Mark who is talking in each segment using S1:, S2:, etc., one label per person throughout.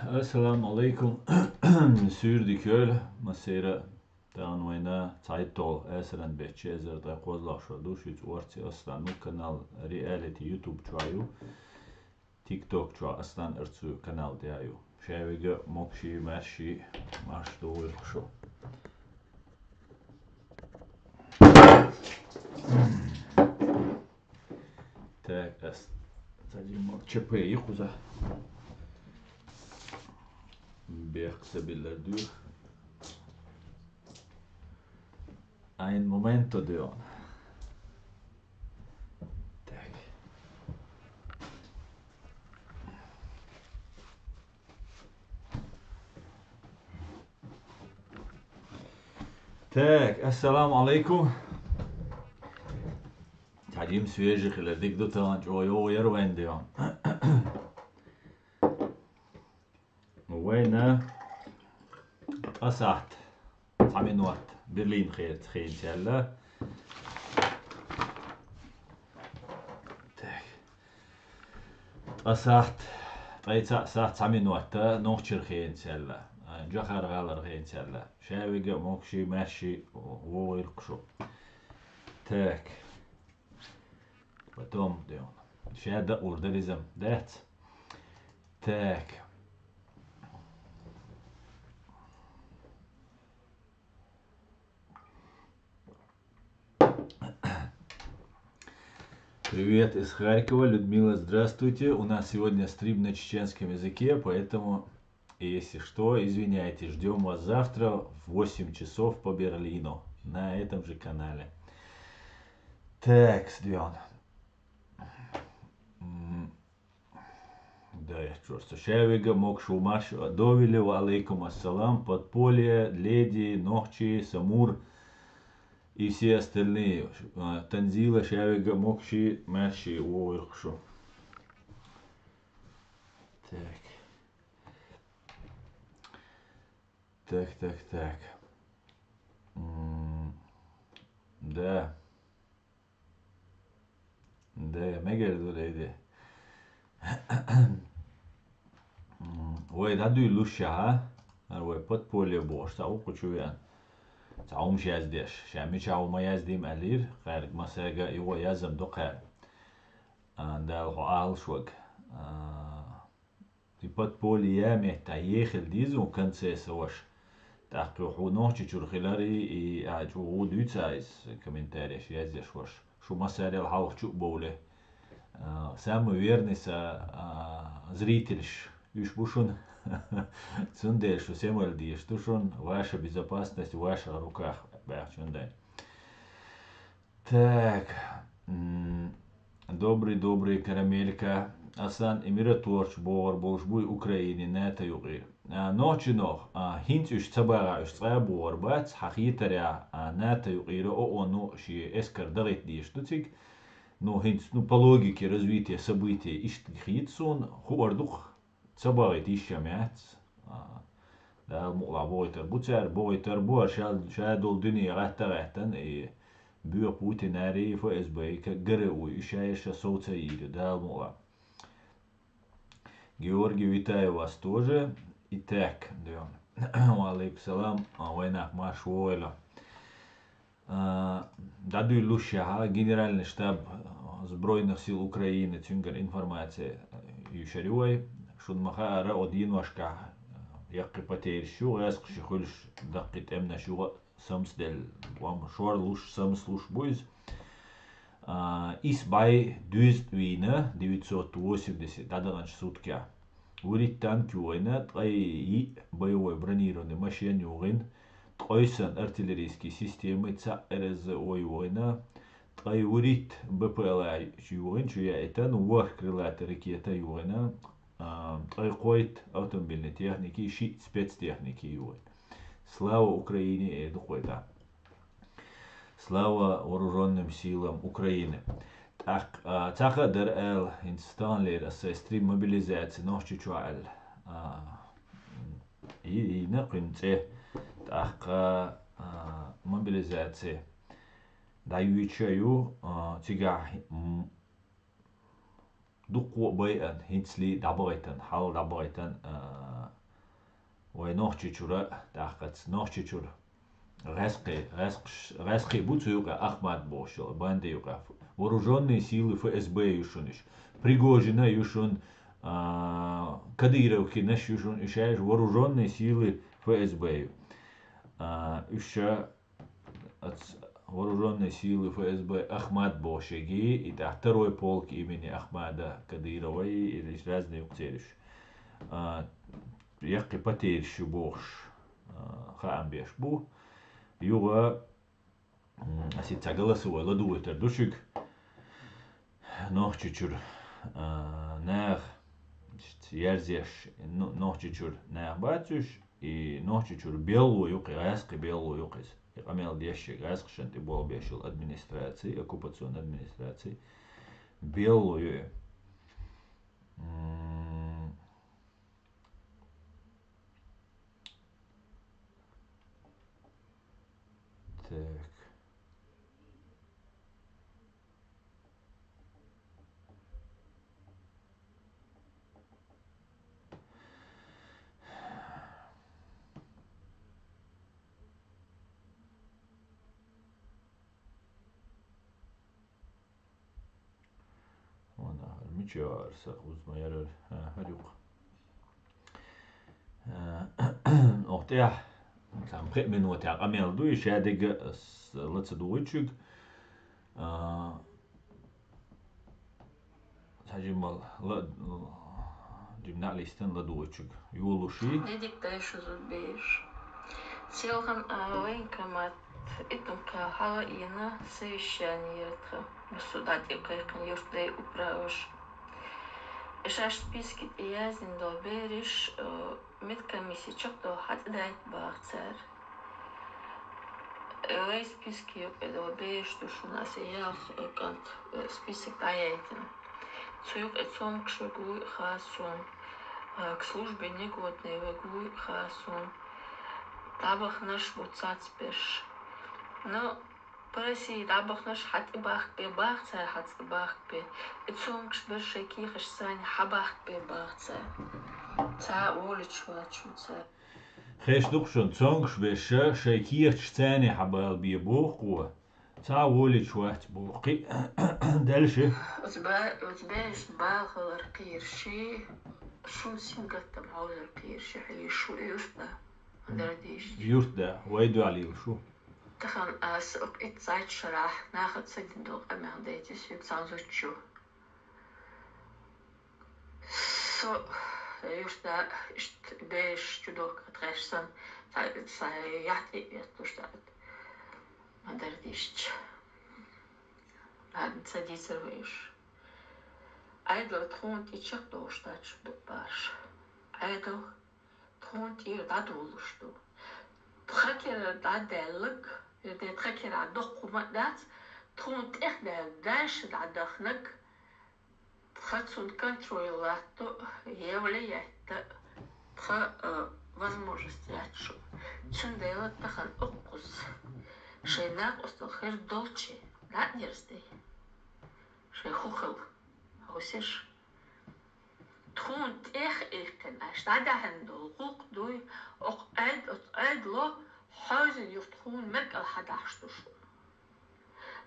S1: Assalamu alaikum. Sürdi köl, masera tanvayna Taytol Esran Bechezer da Kozlasho Dushic Orci Aslan nu kanal reality YouTube čvaju, TikTok čva Aslan Ercu kanal djaju. Ševiga mokši merši maš dovilkšo. Tak as zadimo čepe ihuza. Bergsebiller dur. Ein momento Dion. Tak. Так, ассаламу алейкум. تعجيم سويجي خلال ديك دو تانج او يروين ديون. وين أسعت عمين وقت برلين خير سيلا. أسعت طيب أسعت عمين وقت نوخشر خير سيلا. جخر غالر خير سيلا. شاويقة موكشي ماشي وويرقشو. تاك وتوم ديون. شادا اوردريزم دات. تاك. Привет из Харькова, Людмила, здравствуйте. У нас сегодня стрим на чеченском языке, поэтому, если что, извиняйте, ждем вас завтра в 8 часов по Берлину на этом же канале. Так, Сдвен. Да, я просто Шевига, Мокшу, Маш, Довилев, алейкум ассалам, Подполье, Леди, Нохчи, Самур и все остальные. Танзила, Шевига, Мокши, Маши, Уирхшу. Так. Да. Да, я мегерду леди. Ой, да дуй луша, ой, подполье бош, сау кучуян. تعوم شازديش شامي شاو ما يازديم ألير خارج مساجا يو يازم دقة دا الغال شوق دي بولي يامي تايخل ديزو كان سيسوش تاقو حونوش تشور خلاري اجو دوتسايز كومنتاريش يازديش وش شو مساري الحالق شو بولي سامو ويرنسا зрительш юж бушун цундеш всем альдиш тушун ваша безопасность в ваших руках бахчундай. Так, добрый карамелька асан эмиратуарч бор болшбуй Украине нета югир ночи нох хинт уж цабара уж цая бор бац хахитаря нета югир ону ши эскар дагит диш тутик. Но по логике развития событий иштхитсон хуардух цабарит ишамяц да мула бойтер бор шадол дыни рахтарахтан и бюр путинари ФСБ гру ишаеша соцаиды да мула. Георгий, витаю вас тоже. Итак, алейкум салам, война машуэла. Дадуй луша генеральный штаб Збройных сил Украины цюнгер информация юшарюй шунмаха ра один вашка якки потери шу яск шихульш даккит эмна шу самсдел вам шор луш самслуш буйз Исбай 980 даданаш сутки урит танки война и боевой бронированный машин югин Тойсан артиллерийские системы ЦРЗ война Тайурит БПЛА югин чуя это вар крылатая ракета югина Тайкойт автомобильной техники щит спецтехники югин. Слава Украине и духойда. Слава вооруженным силам Украины. Так, дер эл инстанлер ассестрим мобилизации ночи чуал. И нахринце так мобилизация даюичаю тига дуку байан хинсли дабайтан хал дабайтан وي نوحچچورا تاقت نوحچچور غاسقي بوцу юга Ахмат бошел банде юга вооруженные силы ФСБ юшуниш Пригожина юшун Кадыровки наш юшун ишаешь вооруженные силы ФСБ еще вооруженные силы ФСБ Ахмат Бошеги и да второй полк имени Ахмада Кадыровой или разные уцелиш яқи потерщу бош хаамбеш бу юга асит цагаласуа ладуетер душик нохчучур нах ярзеш нохчучур нах бачуш и нохчучур беллу юқи асқи беллу юқис иқамел деши асқшан ти бол бешил администрации оккупационной администрации беллу ю так Мичар сахузмайер харюк оhtя там минут я амел ду еще дег лацедуичик сажимал журналистен ладуичик юлуши
S2: Недик дайшу зубеш Селхан венкамат итумка хала ина совещаниетха государь кайкан юртей управиш Ишаш списки иязин добериш медкомиссия чокто хатдайт бахцар Эй списки добериш тушуна сеях кант список даяйтин Цуюк эцом кшвегуй хасун к службе негодной вегуй хасун Табах наш буцацпеш. Но Параси табах наш хат бах бе бахца хат бах бе. Эцом кшбер шеки хшсан хабах бе бахца. Ца оличвачуца.
S1: خيش دخشن تونغش بشا شيكير تشتاني حبال بيبوخ تا وليش واحد بوقي دلشي
S2: وتباش باغر قيرشي شو سنقطة معوزر قيرشي حلي شو يوشبه
S1: Jurda, ويدو عليه شو؟
S2: تخن أسوق إتصايد شرح ناخد صندوق أمان ديتس يتسانزو شو سو يوشدا إشت بيش جدوك تغشسن ساي يحتي يتوشتاد ما درديش هاد تسدي سرويش أيضا تخون تيشق دوشتاش باش أيضا تخون تير دادولشتو تخكر دادلك تخكر عدوق ومدات تخون تخدل داش دادخنك تخصون контролировать является возможность ячу. Чем делать тахан окус. Шейнак остал хер долче. Наднерстей. Шей хухал. Аусиш. Тхун тех ихкен. Аштада хендол. Хук дуй. Ок ад ло. Хазин юфтхун мек алхадашtuшу.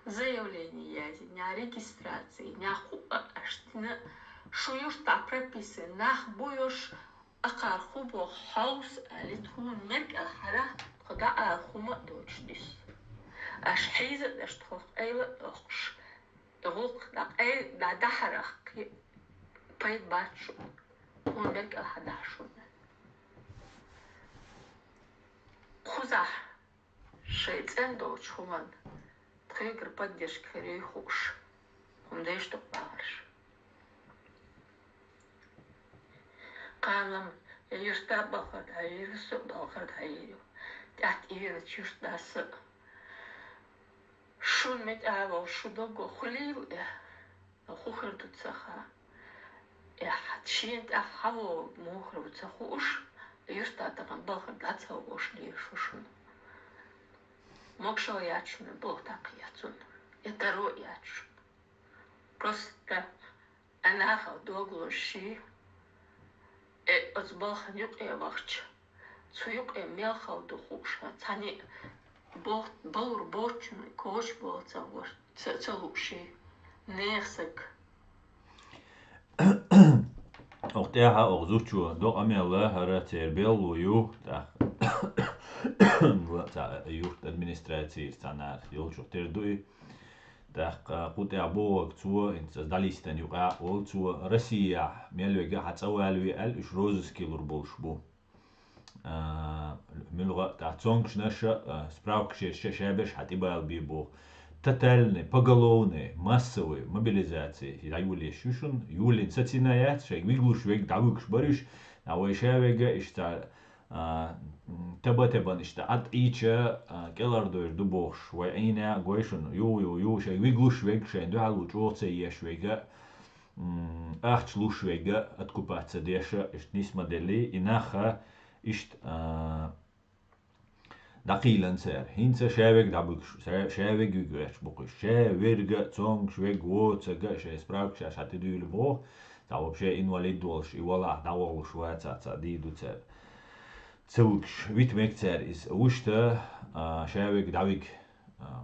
S2: Заявление дня регистрации, дня хуаштина, шуюш та прописы, нах буюш акар хубо хаус, алитхун мерк алхара, хода алхума дочдис. Аш хиза даш тхох эйла дохш. Рук да эй да дахарах пайд бачу. Хун мерк алхадашун. Хуза шейцен доч хуман. Тхэгэр поддержка рейхуш. Он дай что паварш. Канам юста бахат айрсу бахат айрю. Тят ир чуштас. Шун мет аво шудого хулил. Хухр тут саха. Хатшин та хаво мухр цахуш. Юста таган бахат датса ошли шушун. Мокшо ячун, Бог так ячун. Это ро ячун. Просто она ходогла ши. От Бога нет я вахч. цуюк мелхауду хуша цани баур борчун кош боцавор целуши нерсек
S1: auch der hat auch so schon doch am Ende hat Bellu da jucht administratie standaard jullie ter doe da goed ja boog zu in создалистен юга ол zu Россия мелвега хацауалви ал иш розыскилур болшбу милга та цонгшнаша справкше шебеш хатибал бибо тотальные поголовные массовые мобилизации июле шушун июле сатинаят шег виглушвег давукш бариш а ойшевега ишта تبان işte at içe kelardoir du boş ve ina goyşun yo şey vigluş veg şey du halu çoğse yeş vega achtluş vega at kupatsa desha ist nis modeli inaha ist daqilan ser hinse şeveg dabuk şeveg gügeç bu şeverga çong şveg wotsa ga şey sprak şa hat du bo da вообще invalid dolş i wala da wol şwatsa di du ser Целукш витмекцер из ушта шевек давик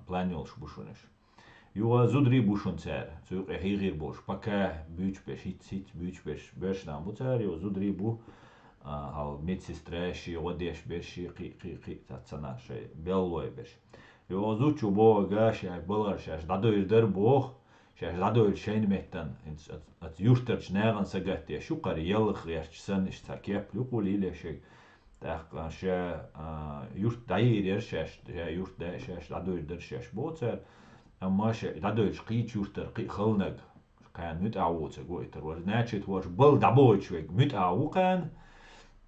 S1: планёлш бушунеш. Юа зудри бушунцер, цук эхигир бош, пока бючбеш, хит бючбеш, беш нам буцер, юа зудри бу хал медсестреши, одеш беши, қи, тацана ше, беллой беш. Юа зучу бо гаш, болгар шаш, дадоир дер бох, шаш дадоир шейн меттан, at юштерч неран сагатия, шукари елх яшчсан, ишта кеплю кулиле шек. Так ще юрт даир шеш юрт да шеш дадоир дер шеш боцер маш дадоир қич юртер қи хылнаг кан мут ауце гойтер вор значит вор был дабойчвек мут аукан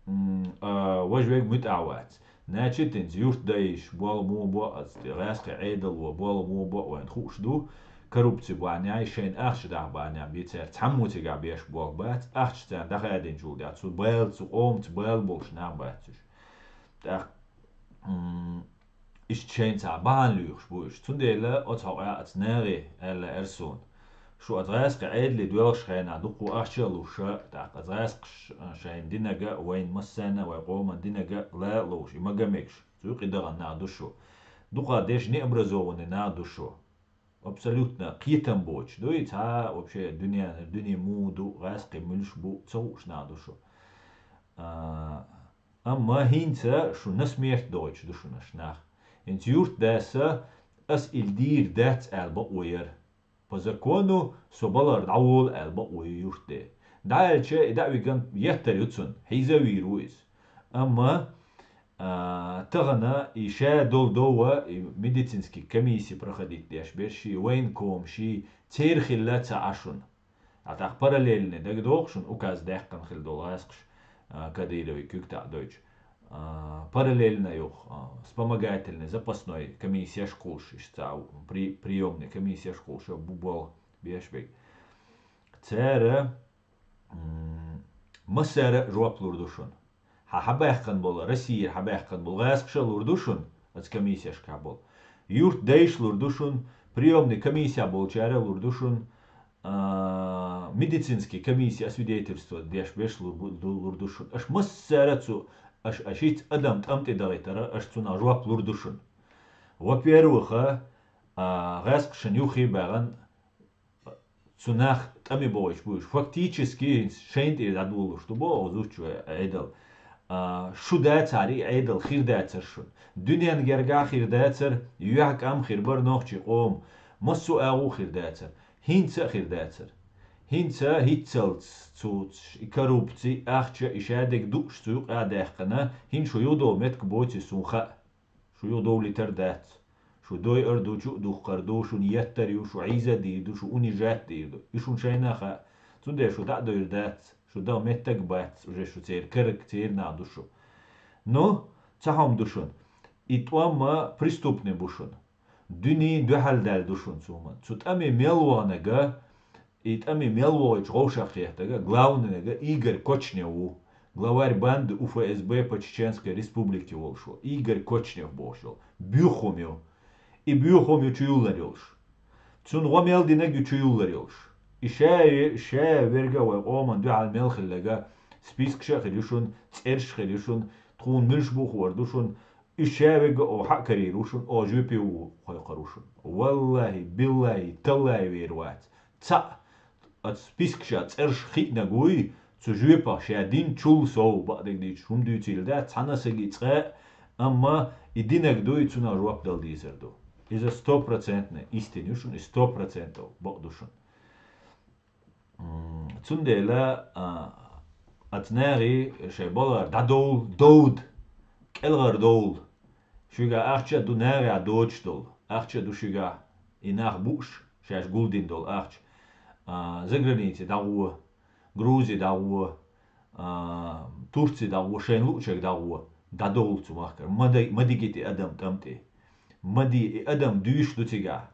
S1: вожвек мут ауац значит ин юрт даиш бол мо бо аз раске эдел во бол мо бо вен хушду коррупцию баня шен ахш да баня бицер цаммути габеш бол бат ахш да дахадин жулда цу бел цу ом цу бел болш на бат da ist schön zu bahnlüch spuisch zundele ot ha als nere elle erson scho adres geedli durchschreina duqu achchelusha da adres schein dinaga wain masana wa qoma dinaga la losh imagameksh zuqi da na dusho duqa desh не образованный на душу абсолютно қитам боч дуит а вообще дуня муду расқи мülшбу цуш на душу Amma hinse schon nas meer Deutsch du schon nach. In jurt dessa as il dir dat elba oyer. Po закону sobalar dawl elba oyurte. Dalche da wigan yetter yutsun. Hizawi ruiz. Amma тагана иша долдова медицинский комиссии проходить деш берши вейнком ши церхиллаца ашун. А так параллельно дагдокшун указ дехкан хил доласқш. Кадыровый кюкта дойч параллельно юх вспомогательный запасной комиссия школш ишта приемный комиссия школш бубал бешбек цера масара жуап лурдушун хабахкан бол Россия хабахкан бол гасқша лурдушун ац комиссия шкабол юрт дейш лурдушун приемный комиссия бол чара лурдушун медицинский комиссия свидетельства деш беш лурдушун аш массарацу аш ашит адам тамте дагайтара аш цуна жуап лурдушун во-первых гасқшан юхи баган цунах тами боиш буш фактически шейнт идадул что бо озучу эдел шудацари эдел хирдацершун дуньян герга хирдацер юак ам хирбар нохчи qom массу агу хирдацер Hinze khirdatser. Hinze hitzels zu korruptie achche ishadek dusch zu adechna hin scho yodo met geboti suncha. Scho yodo liter dat. Scho doy erduchu du qardo scho yetter yu scho iza di du scho unijat di du. Ishun shayna kha. Zunde scho da doy dat. Scho da metek bat je scho zer kerk zer na du scho. No, tsaham dushun. Itwama преступный бушун. Дүни дөхалдал душун суман. Цут ами мелуанага, ит ами мелуач говшахтега, главныга Игорь Кочнев, главарь банды УФСБ по Чеченской Республике волшо. Игорь Кочнев бошел. Бюхомю. И бюхомю чуюларилш. Цун вамел динегю чуюларилш. И ше вергава оман дөхал мелхиллага, списк шахилюшун, церш хилюшун, تكون ملش بوخور دوشون الشابق أو حق كريروشون أو جوبيو خيقروشون والله بالله تالله ويروات تا أتسبيسكشات إرش خينا قوي تجوبا شادين تشول سو بعدك دي شوم دو تيل ده تانا سجي تغا أما إدينك دوي تنا جواب دل ديزر دو إذا 100% إستنيوشون 100% بقدوشون تندلا أتناري شي بولار دادول دود كالغر دول شوغا أخشى دو ناري دودش دول أخشى دو شوغا إناخ بوش شاش جولدين دول أخش زغرانيتي داو غروزي داو تورسي داو شين لوشك داو دادول تماكر مدي جيتي أدم تمتي مدي أدم دوش دوتيغا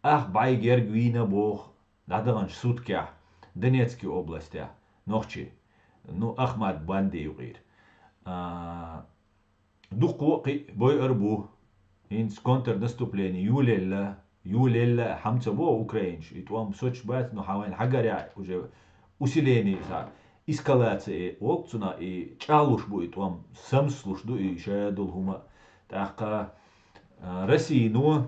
S1: أخ باي جيرغوينا بوخ دادغنش سوتكا دنيتسكي областя نوخشي نو أحمد باندي يغير دوق وقي بوي أربو إنس كونتر نستوبليني يوليلا حمزة بو أوكرينش يتوام سوتش بات نو حوين حقاري وسيليني سا إسكالاتي وقتنا چالوش بو يتوام سمسلوش دو شادل هما تاقا России но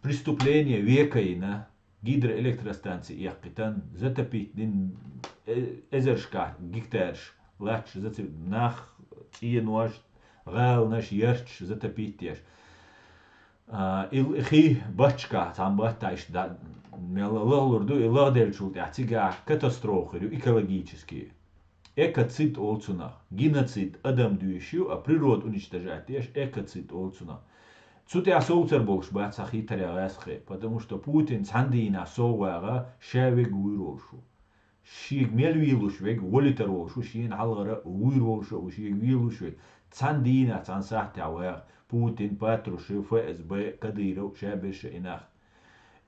S1: преступление века и на гидроэлектростанции яқитан затопить дин эзершка гектарш лач зати нах тиенуаш гал наш ярч затопить теш илхи бачка там батайш да мелалурду иладельчул тига катастрофы экологические экоцид олцуна геноцид адам дюшю а природу уничтожать теш экоцид олцуна Цуте асоуцер болш бац ахитаре асхе, потому что Путин цандина соуара шаве гуйрошу. Шиг мелвилуш вег волитерошу, шин халгара гуйрошу, шиг вилуш вег цандина цансахте ауэр Путин патруши ФСБ кадыров шабеш инах.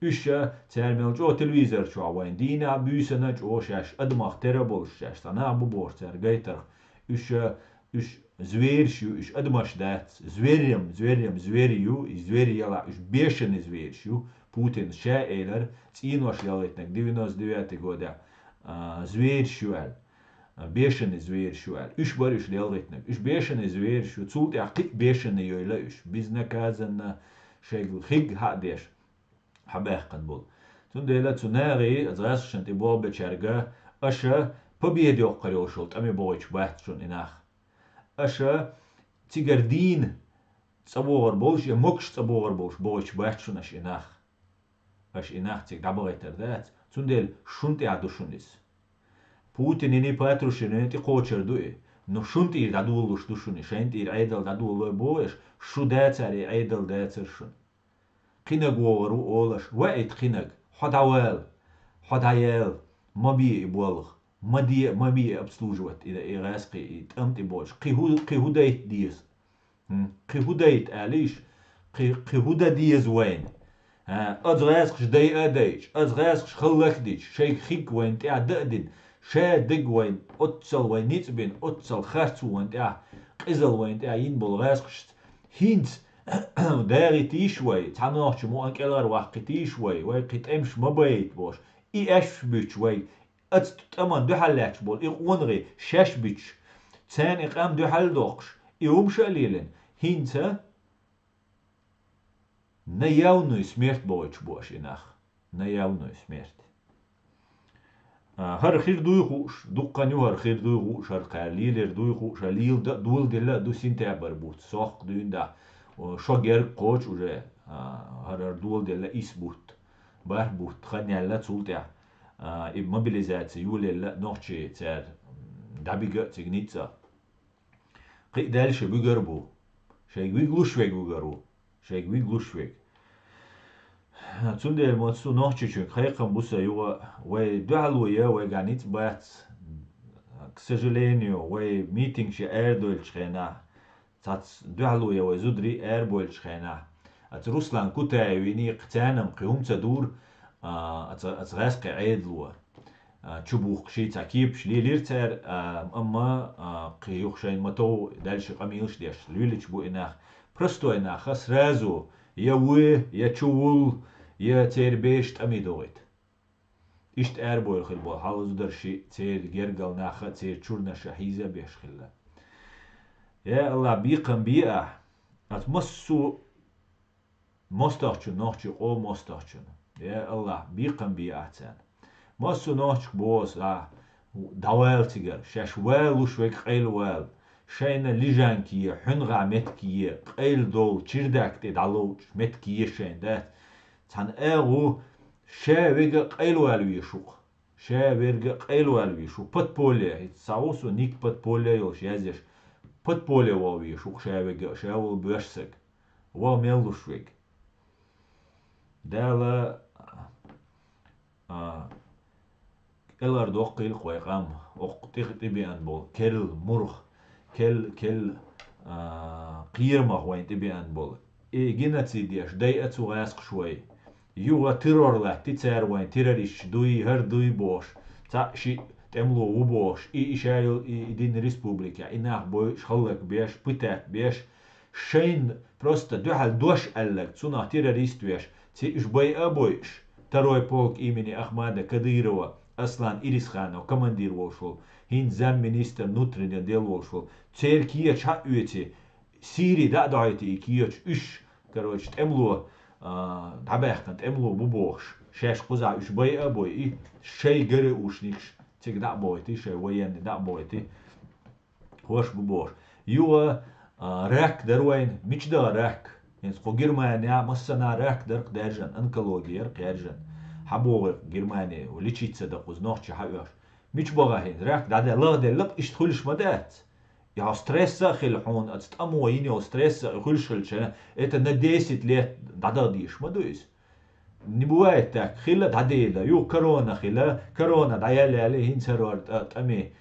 S1: Үша цермел жо телевизор чо ауэн дина бюсена жо шаш адмах терабол шаш тана абу борцер гайтер. Үша зверью, иш адмаш дат, зверем, зверью, и зверьяла, иш бешеный зверью, Путин ша эйлер, цинваш ялетнак, 99 года, зверью, бешеный зверью, иш бариш ялетнак, иш бешеный зверью, цулт яхтик бешеный йойла, иш безнаказанно, шегл хиг хадеш, хабэх канбол. Тундела цунари, зрасшант и бобе чарга, аша победёк карёшолт, ами бойч бахтшун инах. أشا تيجردين تصبور بوش يمكش تصبور بوش بوش بحشون أش إناخ تيج دبغي تردات تندل شنتي عدو شندس بوتين إني باتروش إنتي قوشر دوي نو شنتي دادولوش دوشوني شنتي عيدل دادولو بوش شو داتر عيدل داتر شون قينق وورو أولش وقت قينق حدايل مبي يبولغ ما بي обслуживать إذا إغاسقي تأمتي بوش قيهودايت ديز قيهودايت أليش قيهودا ديز وين أزغاسقش داي أدايش أزغاسقش خلق ديش شيك خيك وين تاع دقدين شا دق وين أتصل وين نيتبين أتصل خارتو وين تاع قزل وين تاع ينبول غاسقش هينت داري تيشوي تعملوش مو أنكالار واحد تيشوي ويقيت أمش مبايت بوش إي أش بيشوي أتمان دو حلاتش بول إقوانغي شاش بيتش تان إقام دو حل دوقش إيوم شاليلن هينتا نياونو سميرت بويتش بوش إناخ نياونو سميرت هر خير دو يخوش دو قانيو هر خير دو يخوش هر قاليلر دو يخوش هليل دول ديلا دو سنتع بربوت ساق دوين دا شاقر قوش وجه هر دول ديلا إسبوت بربوت خانيالا تولتع mobilizatie jullie nochtje ter dabiga tignitsa qi dalshe bugarbu shay glushweg bugaru shay glushweg tsundel motsu nochtje chun khayqan busa yuwa way dalwaya way ganit bat к сожалению way meeting she erdol chkhena tats dalwaya way zudri erbol chkhena at ruslan kutayvini qtanam qhum tadur أتغاسق عيدلو تشبوخ شي تعكيب شلي ليرتر أما قيوخ شين متو دالش قميلش ديش ليلش بو إناخ برستو إناخ سرازو يوي يتشول يتربيش تأمي دوغيت إشت أربو الخلبو حالزو در شي تير جرقل ناخا تير تشورنا شحيزة بيش خلا يا الله بيقم بيئة أتمسو مستحچو نوچو قو مستحچو يا الله بيقم بيئة تان مسو نوچ بوس دوال تيجر شاش وال وشوك قيل وال شاينا لجان كي حنغا مت كي قيل دول تشرداك تدالو مت كي شاين دات تان اغو شا ويغا قيل وال ويشوق شا ويغا قيل وال ويشوق بات بولي هيت ساوسو نيك بات بولي يوش يازيش بات بولي واو ويشوق شا ويغا شا وال بيرسك واو ميلوش ويغ دالا الار دوقيل قويقام اقتيق تبيان بول كل مرخ كل قيرمه وين تبيان بول جيناتسي ديش داي اتسو غاسق شوي يوغا تيرور لا تيتسار وين تيراريش دوي هر دوي بوش تا شي تملو وبوش إشايل دين ريسبوبليكا إناخ بوي شخلق بيش بتات بيش شين просто دوحل دوش قالك تسونا تيراريست بيش تي إش بوي أبويش تروي بوك إيمني أحمد كديروا أصلا إريس خانو كماندير وشول هين زم منيستر نوترين ديل وشول تير كيتش حقوتي سيري دا دايتي كيتش إش كروش تملو تبعه كانت تملو ببوش شاش قزع إش بوي أبوي شي جري وشنيكش تيك دا بويتي شي وين دا بويتي خوش ببوش يوا راك دروين مش دا راك يعني خو جرمانيا مسنا راك درق درجن انكلوجير قيرجن حبوغ جرمانيا وليتشي تصدق وزنوخ حبيش مش بغا هين راك دا لا دا لب اش تخلش مدات يا ستريس خيل حون اتامو يني ستريس خلش خلش اتا نديست ليه دا ديش مدويس نبواتك خيلا داديلا يو كورونا خيلا كورونا دايال عليه هين سرور تامي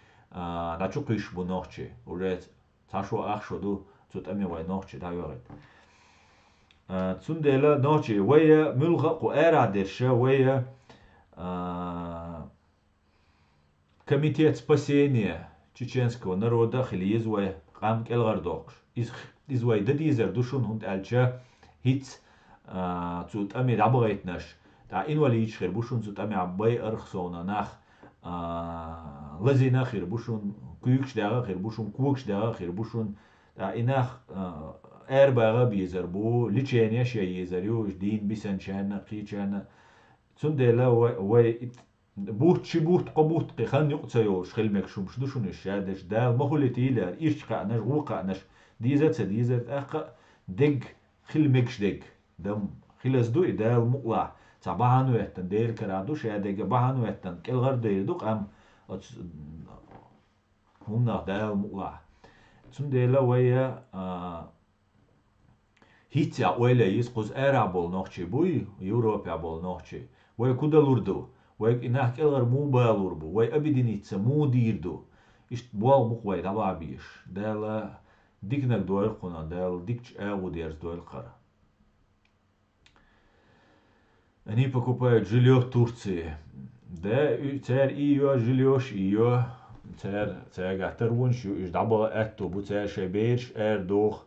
S1: دا چوقيش بنوخشي وريت تاشو اخشو دو تut امي واي نوخشي دا يوريت تسندلا نوچي ويا ملغا قو ارا درشا ويا комитет спасения чеченского народа хилизвай قام келгардош извай дадизер душун хунд алча хит цут ами дабгайтнаш та инвали ичхер бушун цут ами аббай архсона нах лазина хир бушун күйүкш дага хир бушун куукш дага хир бушун та инах эрбага бизер бу личения шейзерю дин бисен чана قيچانا تسندلا وي بوت قبوت خان يقصيوش خلمك شمش دوشون الشادش دا مهولتي لا إيش قعناش وقعناش ديزت أخ دق خلمكش دق دم خلاص دوي دا المقلع تبعانو يهتن دير كرادوش يا دق بعانو يهتن كل غير دير دوق أم هنا دا المقلع تسندلا ويا هيتيا ويلا يسقز أرابول نوخشي بوي يوروبيا بول نوخشي ويا كودا لوردو ويك إنها كلر مو بالوربو وي أبدينيتسا مو ديردو إشت بوال مقوي دابا بيش دالا ديكنك دويل قنا دال ديكش آغو ديرز دويل قرا أني покупаю жилье в Турции да تار إيو жильёш إيو تار гатар вунш إش دابا أتو بو تار شبيرش دوخ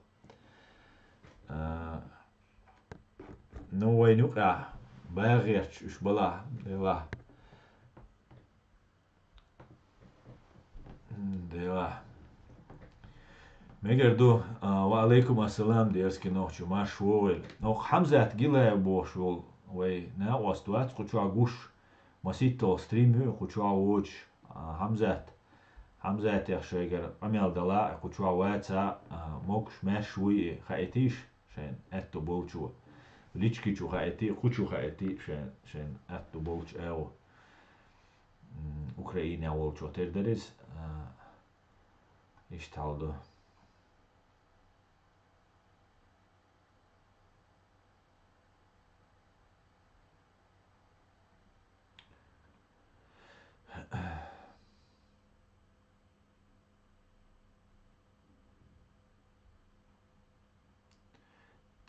S1: نو وينوك باغيرش إش بلا دلا دلا ميجردو وعليكم السلام ديرسكي نوخشو ما شوغل نوخ حمزة جيلا بوشول وي نا واستوات خوشوا غوش مسيتو ستريم خوشوا ووش حمزة يخشيجر عمل دلا خوشوا واتا موكش ماشوي خايتيش شين اتو بوچو ليچكي چو خايتي خوشو خايتي شين اتو بوچ او Ukraina olço terderiz işte aldı.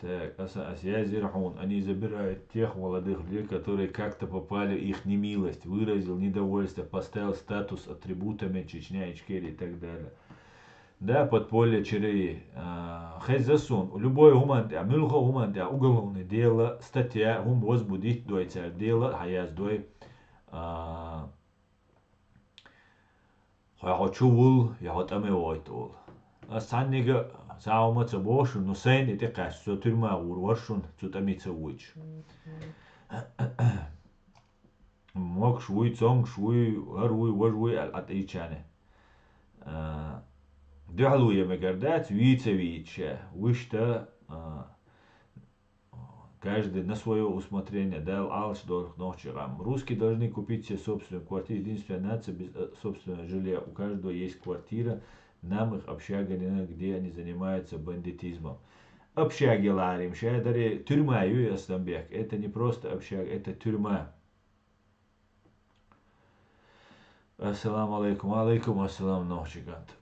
S1: Так, связи рахун. Они забирают тех молодых людей, которые как-то попали в их немилость, выразил недовольство, поставил статус атрибутами Чечня, Ичкерия и так далее. Да, подполье череи. Хезасун. Любое гуманте, мюлха гуманте, уголовное дело, статья, гум возбудить дойца дело, хаяз дой. Я хочу вул, я вот аме войтул. Саннига саумаца бошу, но сейн эти каш, со тюрьма урваршун, цутамица уич. Мог швуй цонг, швуй, аруй, вожвуй, от ичане. Дяхлуя мегардать, вице виче, вышта, каждый на свое усмотрение дал алш дорх ночерам. Русские должны купить себе собственную квартиру. Единственная нация без собственного жилья. У каждого есть квартира. Нам их общага, где они занимаются бандитизмом. Общаги ларим, шайдари тюрьма Юрий Асланбек. Это не просто общага, это тюрьма. Ассаламу алейкум, алейкум ассалам, ночигант.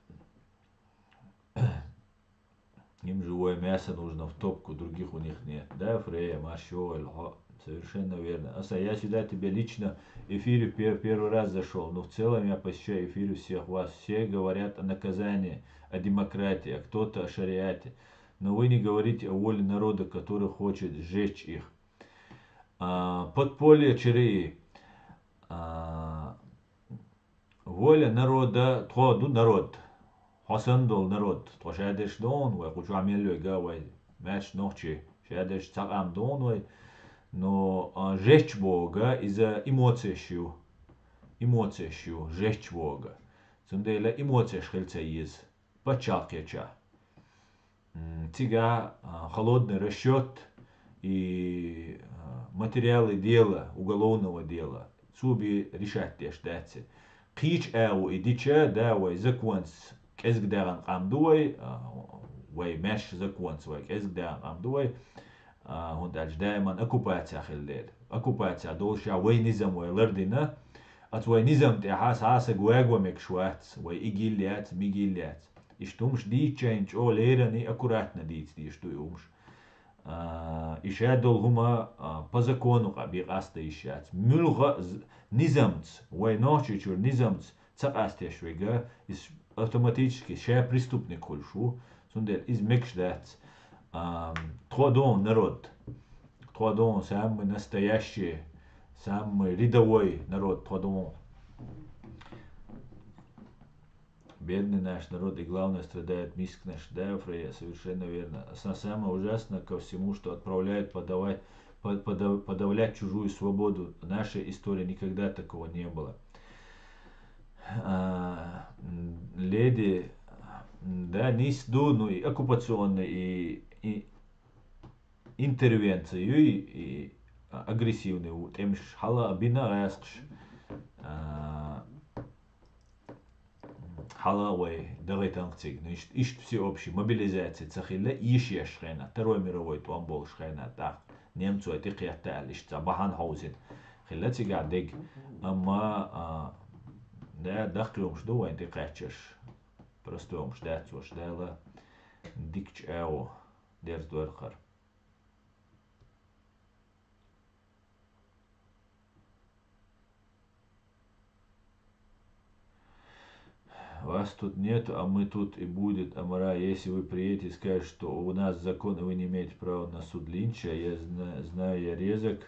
S1: Им живое мясо нужно в топку, других у них нет. Да, Фрея, Машо, совершенно верно. Я сюда тебе лично эфире первый раз зашел, но в целом я посещаю эфиры всех вас. Все говорят о наказании, о демократии, а кто-то о шариате. Но вы не говорите о воле народа, который хочет сжечь их. Подполье Чиреи. Воля народа, народ. حسن دول نرد تو شادش دون و خوش عمل له جاوي ماش نوچي شادش تقام دون و но жечь Бога из-за эмоций жечь Бога. Цундейла эмоции шхельца из почалкеча. Тига холодный расчет и материалы дела, уголовного дела. Суби решать те штатцы. Қич әу идича давай законс كأزق داغن قام دوي وي ماش زكونس وي كأزق داغن قام دوي هون دائما أكوباتيا خلال أكوباتيا دولشا وي نظام وي لردنا أتوي نظام تحاس عاسا جواجوا مكشوات وي إيجيليات ميجيليات إشتومش دي تشينج أو ليراني أكوراتنا دي إشتو يومش إشادول هما بزاكونو قبيق أستا إشات ملغا نظامت وي نوشي شور نظامت تقاستيا شويقا автоматически ша преступник хольшу сундер из мекшдат тходон народ тходон самый настоящий самый рядовой народ тходон бедный наш народ и главное страдает миск наш да Фрея совершенно верно самое ужасное ко всему что отправляют подавлять чужую свободу нашей истории никогда такого не было леди, да, нисду, ну и оккупационные и интервенцию и агрессивную, темш хала бина расш хала way давай танцик, ну ищет всеобщей мобилизации цахилля ищи шхена, Второй мировой туан был шхена, так немцу это қиятта алишта бахан хаузин, хиллати гадег, ама да дахлюмш дуа инти қачаш простомш дацош дала дикч эо дерс дуэрхар вас тут нет, а мы тут и будет амара, если вы приедете и скажете, что у нас закон и вы не имеете права на суд линча, я знаю, я резок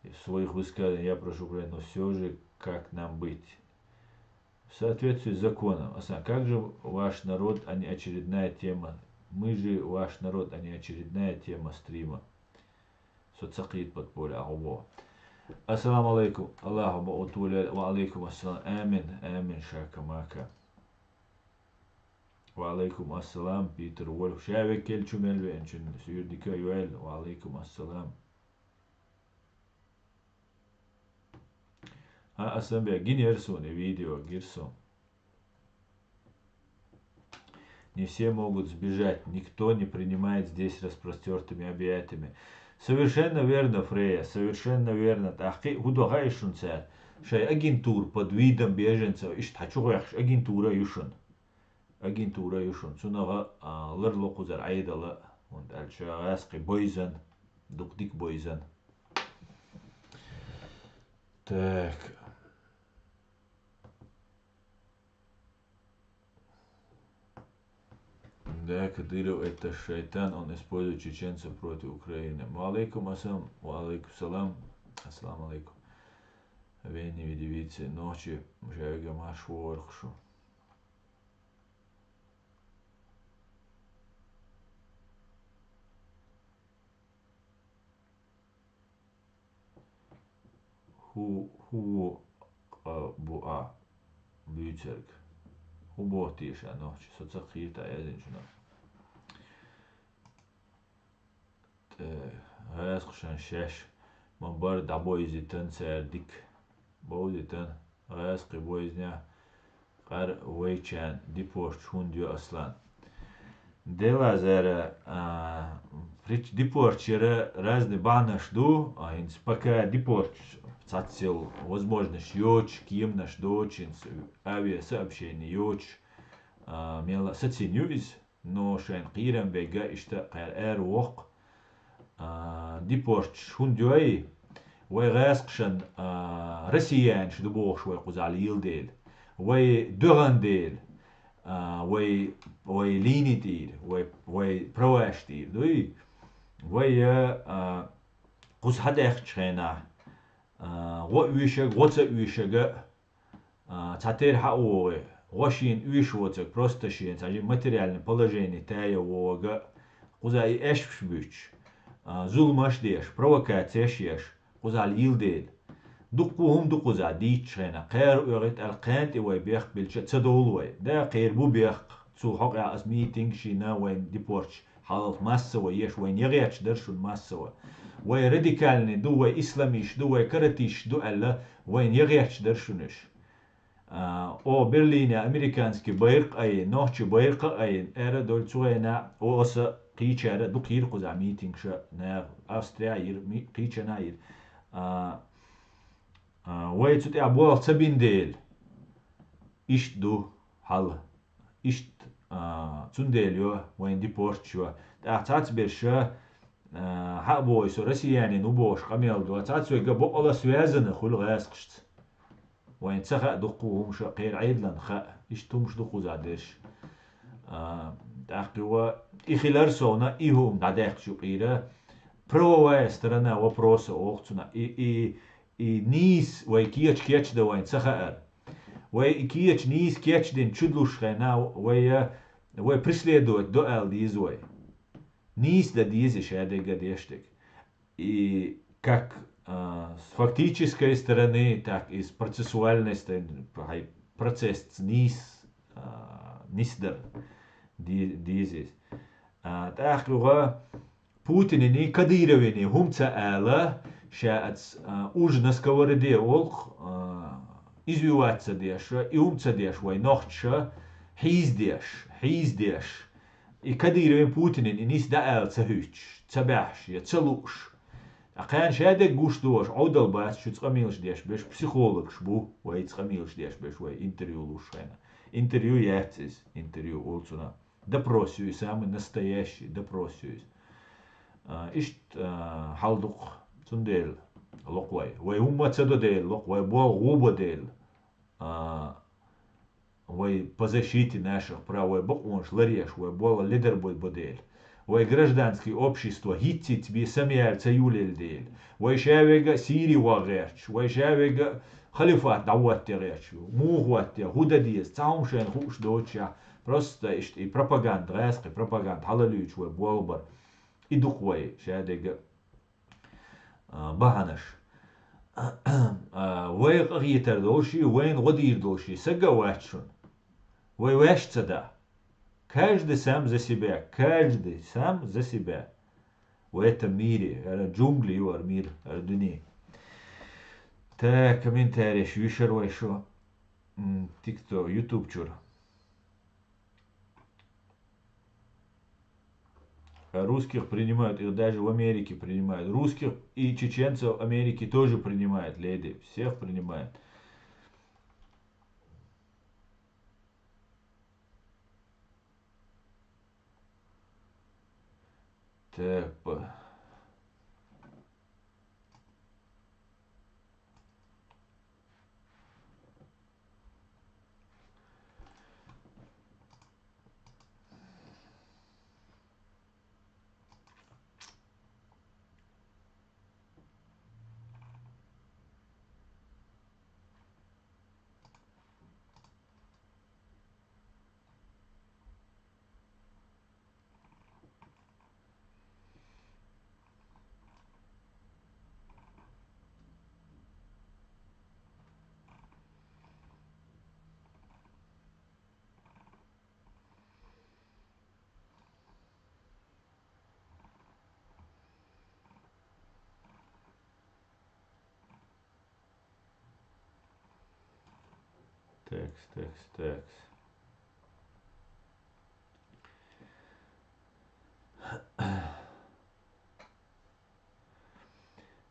S1: в своих высказываниях, я прошу прощения, но все же как нам быть? В соответствии с законом. Как же ваш народ, а не очередная тема? Мы же ваш народ, а не очередная тема стрима. Соцакит подполье. Ахубо. Ассаламу алейкум. Аллаху баутуля. Ва алейкум ассалам. Амин. Амин шакамака. Ва алейкум ассалам. Питер Уольф. Шавек келчумелве. Энчин сюрдика юэль. Ва алейкум ассалам. Ассамбия, гинерсон и видео, гирсон. Не все могут сбежать, никто не принимает здесь распростертыми объятиями. Совершенно верно, Фрея, совершенно верно. Тахки худогайшун цят. Шай агентур под видом беженцев. Иш тачугайш агентура юшун. Агентура юшун. Сунага лырлокузар айдала. Он дальше аски бойзан. Дуктик бойзан. Так. Да, Кадыров это шайтан, он использует чеченцев против Украины. Алейкум ассалам, алейкум салам, ассаламу алейкум. Вени видевицы ночи, жайга машу орхшу. Hu bu a büyüterg. Hu bohtiis ja noh, så tsakhiita edin şuna. Räsqshan shesh. Man bar daboizitan serdik. Boizitan räsqi boiznya qar weichen dipost hundio aslan. Делазера прич дипорчера разные банашду, а инс пока дипорч цацил возможность йоч, кем наш дочин, авиасообщение йоч, мела сацинювиз, но шен қирам бега ишта қар вок, дипорч хундюай, вай гасқшан россиян шду бош вай кузал йилдел, вай дурандел, وي ليني دير وي برواش دير دوي وي قوس هذا يخشينا ويشة وصة ويشة تعتير حقوقه وشين ويش وصة просто شين تاجي материальное положение تاعي ووجا قوزا إيش بيش ظلمش ديش провокациش يش قوزا اليلديل دقوهم دقوزا ديتشينا قير ويغيت القانت وي بيخ بلشة تدولوي دا قير بو بيخ تسو حق اس ميتينغ شينا وين ديبورش حالت ماسة ويش وين يغيتش درشون ماسة وي راديكالني دو وي اسلاميش دو وي كراتيش دو الا وين يغيتش درشونش او برلين امريكانسكي بيرق اي نوحش بيرق اي ارى دول تسوينا او اسا قيچة دو قير قوزا ميتينغ شا نار اوستريا ير قيچة ناير ويتسوت أبوال تبين ديل إشت دو حل إشت تنديل يو وين دي بورت يو تعتات برشة حق بويسو رسياني نبوش قميل دو تعتسو يقبو الله سوازن خل غاسقشت وين تسخق دقوهم شو قير عيدلن خق إشتهم شو دقو زادش تاقوا إخلارسونا إيهم داداق شو قيرة بروا سترنا وبروسو أوقتنا и низ вай киеч да вайн сахар вай киеч низ киеч дин чудлушхена вай преследует до эл диз вай низ да диз шадега дештек и как с фактической стороны так и с процессуальной стороны процесс низ нисдер дизис так луга Путин и Кадыровини хумца эла شاءت أوجنا سكوردي أولخ إزواتsa ديش إومتsa ديش وينوختش حيز ديش إكادير بوتين إنيس داءل تهيش تباحش يتسلوش أقان شادك جوش دوش عودل بات شو تقميلش ديش بيش بسيخولوج شبو ويتقميلش ديش بيش وي انتريو لوش هنا انتريو ياتيز انتريو أولتنا دبروسيو سام настоящий دبروسيو إشت حالدوق تنديل لقوي وهم تسدوديل لقوي بول غوبوديل وي позащите наших прав وي бокунш лареш وي бол лидер бодел وي гражданское общество хитит би самиарца юлелдел وي شاويغا سيري واغيرش وي شاويغا خليفات دعوات تغيرش موغوات هوداديس تاومشن خوش دوتشا просто и пропаганда райская пропаганда халалюч وي болбар и духвой شاديغا بهنش وين غيتر دوشي وين غدير دوشي سجا واتشون وي واش تدا каждый сам за себя каждый сам за себя в этом мире это джунгли юар мир дни так комментарий швишер вайшо тикто ютуб чур Русских принимают, их даже в Америке принимают. Русских и чеченцев Америки тоже принимают, леди. Всех принимают. Так, Текс.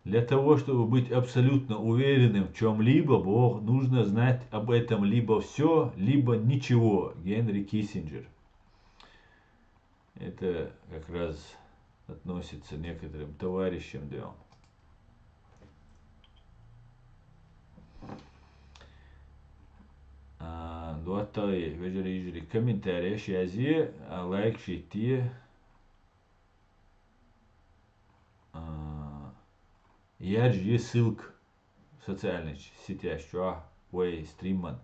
S1: Для того, чтобы быть абсолютно уверенным в чем-либо, Бог нужно знать об этом либо все, либо ничего. Генри Киссинджер. Это как раз относится к некоторым товарищам, да. Duotai vežeri комментарии, шази, лайк, шити, яджи ссылка в социальных сетях, что ой, стримман.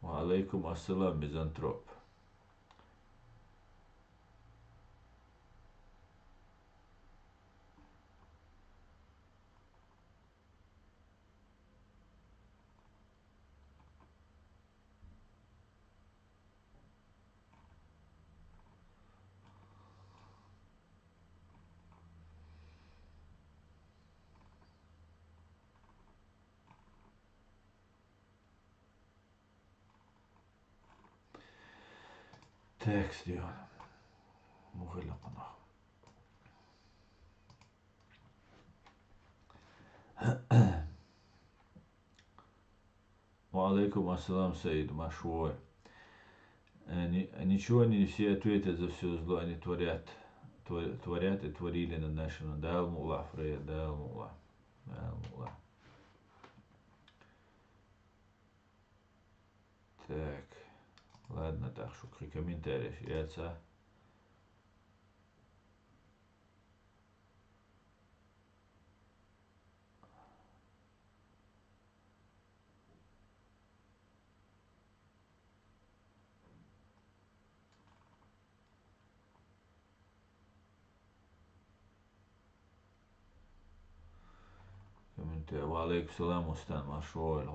S1: Алейкум ассалам, мизантроп. Текст, дион. Мухилакана. Алейкум ассалам, Саид, Машуой. Ничего не все ответят за все зло, они творят и творили на нашем. Дал мула, Фрея, дал мула. Так, ладно, так, шукри комментариев, яйца. Комментарий, валейкум салам, Устан, Машуой,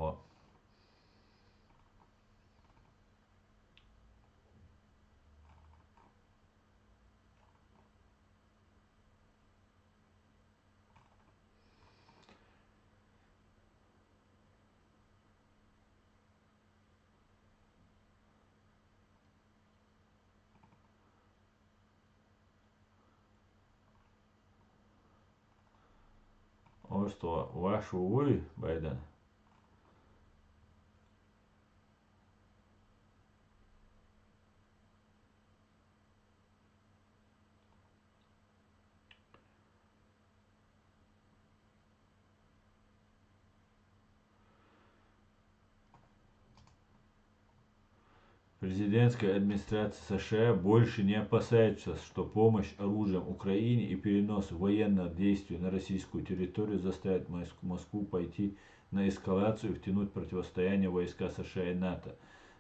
S1: Что вашу вы, Байден? Президентская администрация США больше не опасается, что помощь оружием Украине и перенос военных действий на российскую территорию заставит Москву пойти на эскалацию и втянуть противостояние войска США и НАТО.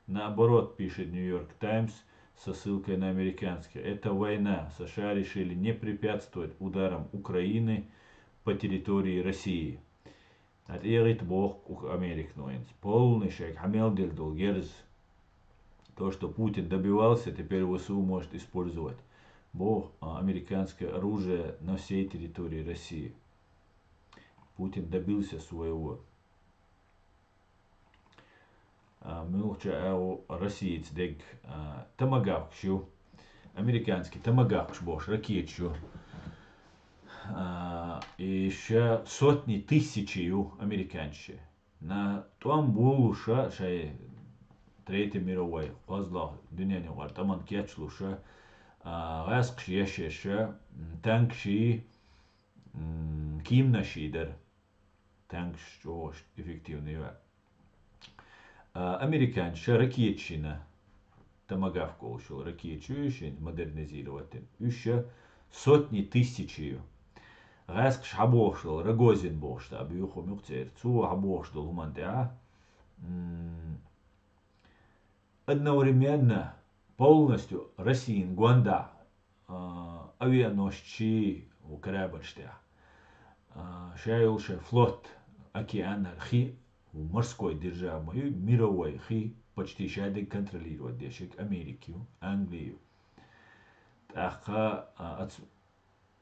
S1: Наоборот, пишет Нью-Йорк Таймс со ссылкой на американский. Это война. США решили не препятствовать ударам Украины по территории России. От Эрит Бог Америк Ноинс. Полный шаг Хамелдельдул Герз. То, что Путин добивался, теперь ВСУ может использовать. Американское оружие на всей территории России. Путин добился своего. Россиец дег тамагавкшу. Американский тамагавкш бош ракетшу. И еще сотни тысячи американщи. На том был шай Третья мировая, позла, дюняне var, таман кечлуша, гаск шешеша, танк ши, кимна шидер, танк что эффективный. Американша ракетчина, тамагавка ушел, ракетчу еще модернизировать, еще сотни тысяч ее. Гаск шабошел, Рогозин бошта, абьюху мюкцер, цу абошдал гумантеа. Одновременно полностью Россиин Гуанда авианосчи у корабльштя шаилше флот океана хи морской державы мировой хи почти шадик контролировать дешек Америку, Англию. Таха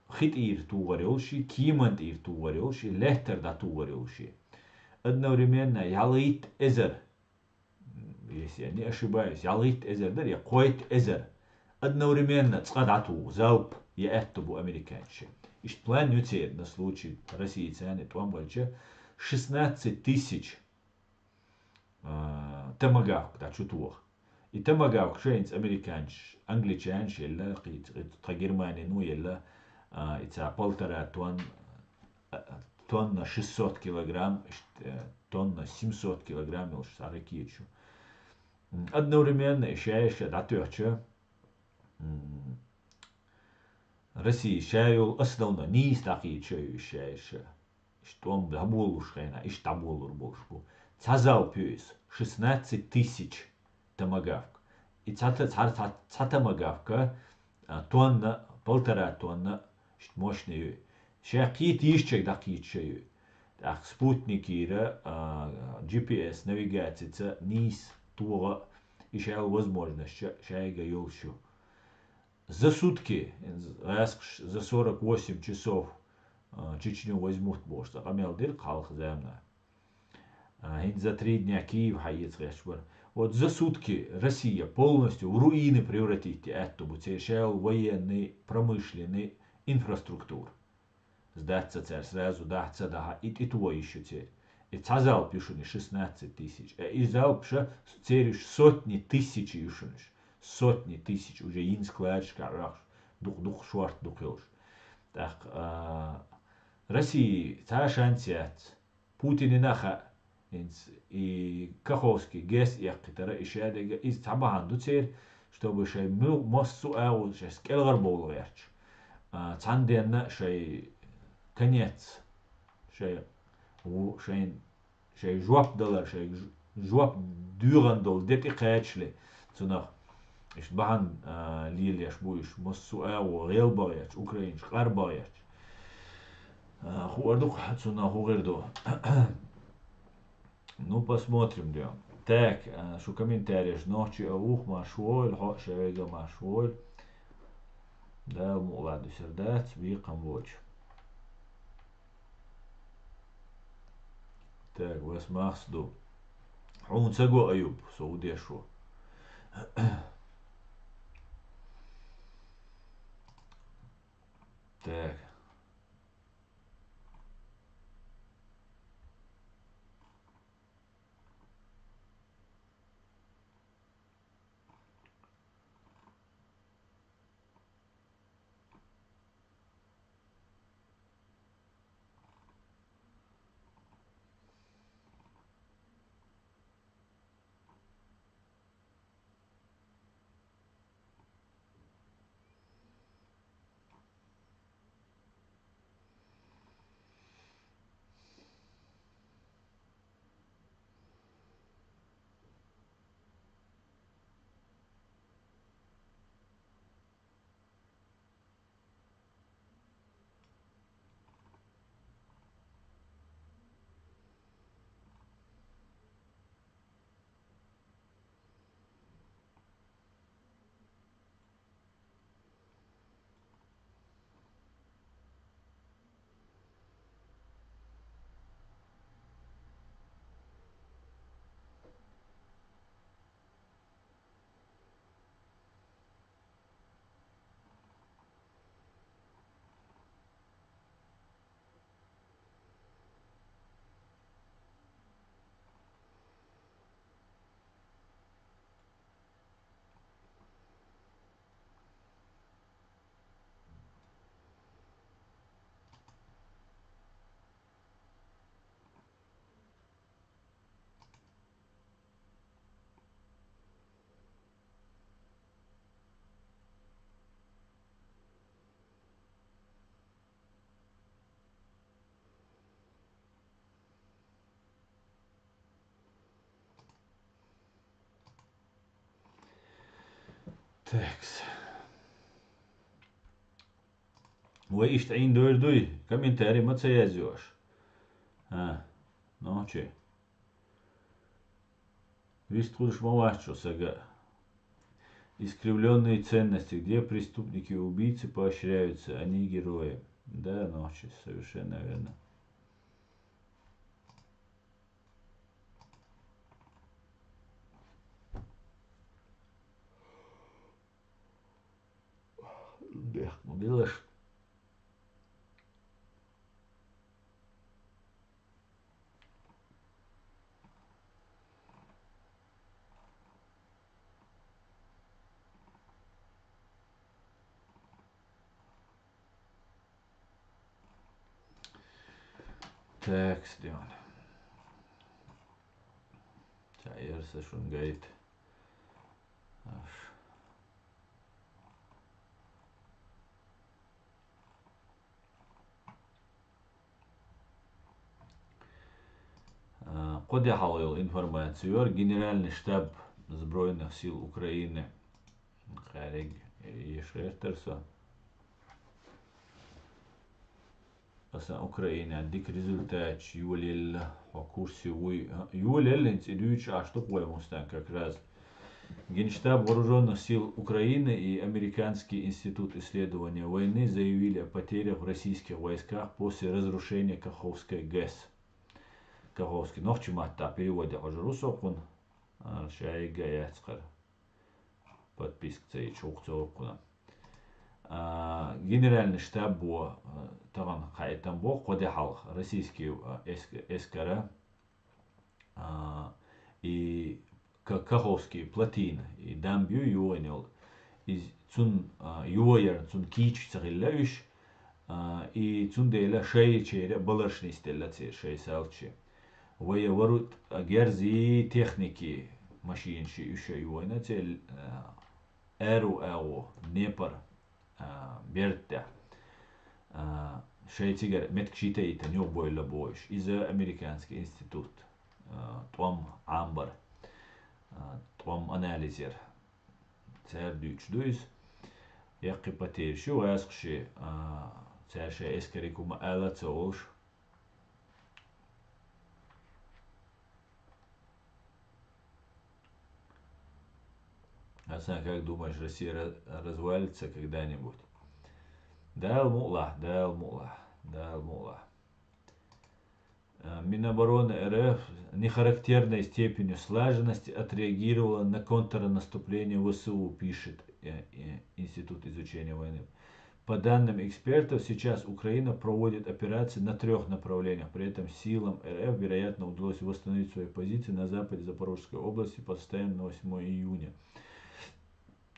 S1: خيط إير توغريوشي كيمند إير توغريوشي لهتر دا توغريوشي одновременно ялыйт эзер, если я не ошибаюсь, ялыйт эзер, да, я коит эзер, одновременно цкадату, залп, я это бу американче. Ишь план нютеет на случай России цены, том больше 16 тысяч томагавк, да, чутух. И томагавк шейнц американч, англичанч, елла, та Германия, ну, елла, ица 1,5 тонна 600 килограмм, тонна 700 килограмм, илш саракичу. Одновременно еще датёрча Россия шайл основно не истакичу еще, что он забулуш хена, иш табулур болшку. Цазал пюс 16 тысяч томагавк. И цатомагавка тонна, 1,5 тонна, мощный. Шакит ищек дакичу. Так спутники GPS навигация низ тура еще возможность шайга юлшу. За сутки, за 48 часов Чечню возьмут бошта. Камел дыр халх земна. За 3 дня Киев хаец решбар. Вот за сутки Россия полностью в руины превратит эту буцешел военный, промышленный инфраструктуру. Сдаться царь сразу, даться да, и то еще теперь. И цазал пишуни 16 тысяч. И залпша церишь сотни тысяч юшуниш. Сотни тысяч уже инскладшка раш. Дух шварт дух елш. Так, России та шансиат. Путин и наха. И Каховский гес и актера и шадега. И табахан церь, чтобы шей моссу ау шей скелгар болу ярч. Цанденна шей конец. Шей شيء جواب دلار شيء جواب دوران دول دتي قاتشلي تناخ إيش بحن ليل يش بويش مسوء أو غير بايش أوكرانيش غير بايش ху ардух цуна хугерду. Ну посмотрим, да. Так, что комментариев ночи аух машволь, ха шевега машволь. Да, ладно, сердец, викам воч. Так, was machst du? Und Sago Ayub, so der schon. Так. Tekst. Wo ist ein durch? Комментарий мацаязёш. Ну че? Вистхудш мавачо сага. Искривленные ценности, где преступники и убийцы поощряются, они герои. Да, ночи, совершенно верно. Делаешь. Так, Степан. Çayırsa şun gayet. Коди халил информацию. Генеральный штаб Збройных сил Украины. Хариг Ешертерса. Аса Украина عندك результат يولل وكورسي وي يولل انت دوش аштук вой мустан как раз. Генштаб Вооруженных сил Украины и Американский институт исследования войны заявили о потерях в российских войсках после разрушения Каховской ГЭС. Каховский, но в чемата переводе уже русов он шайга яцкар подписка цей чоукцоокуна. Генеральный штаб бо таган хайтан бо кодехал российский эскара и Каховский плотин и дамбю юанил из цун юояр цун кич цариллавиш и цун дейла шей чере балашни стеллаци шей салчи вая ворут герзи техники машинши еще юана цел эру непар берта шейтигер меткшитейта нёбойла бойш из американский институт том амбар том анализер цер дүйчдүз яқи патершу асқши церше эскерикума ала цоуш Асан, как думаешь, Россия развалится когда-нибудь? Дал мула. Минобороны РФ нехарактерной степенью слаженности отреагировала на контрнаступление ВСУ, пишет Институт изучения войны. По данным экспертов, сейчас Украина проводит операции на 3 направлениях. При этом силам РФ, вероятно, удалось восстановить свои позиции на западе Запорожской области по состоянию на 8 июня.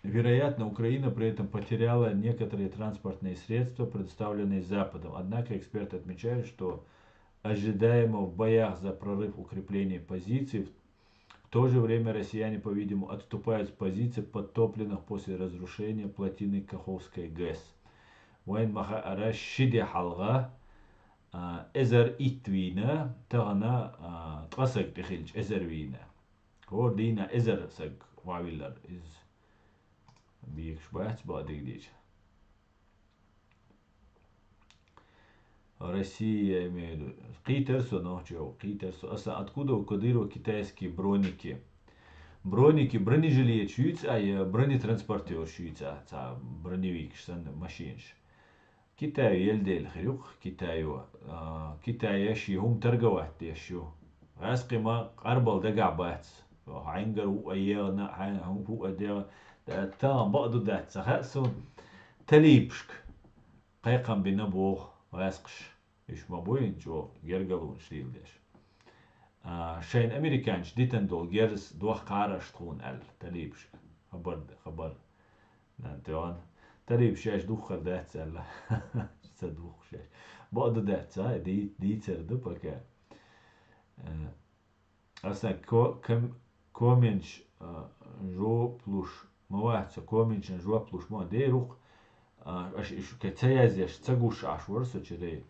S1: Вероятно, Украина при этом потеряла некоторые транспортные средства, предоставленные Западом. Однако эксперты отмечают, что ожидаемо в боях за прорыв укрепления позиций, в то же время россияне, по-видимому, отступают с позиций, подтопленных после разрушения плотины Каховской ГЭС. Вайн маха арашиди халга эзер итвина тагана тасак тихилч эзер вина. Гордина эзер сак вавилар из бикш бац бадик дич. Россия, я имею в виду. Китерсо, ночью, Китерсо. Откуда у Кадырова китайские броники? Бронежилет шуиц, а бронетранспортер шуиц, а броневик, шсан машинш. Китаю елдель хрюк, Китаю ящи хум торговать ящу. Раскима арбал дагабац. Хайнгар у аена, хайнгар у адера. Там баду дат, сахасун талипшк. Кайкам бинабух, раскш. إيش ما بوين جو جرجلون شليلدش شين أمريكانش ديتن دول جرس دوخ قارش تخون تليبش خبر نانتوان تليبش ايش دوخ دات سلا صدوخ شاش بعد دات سا دي تردو بكا أصلا كومنش جو بلوش موات كومنش جو بلوش ما ديروخ إيش كتيازيش تسقوش عشور سوتشري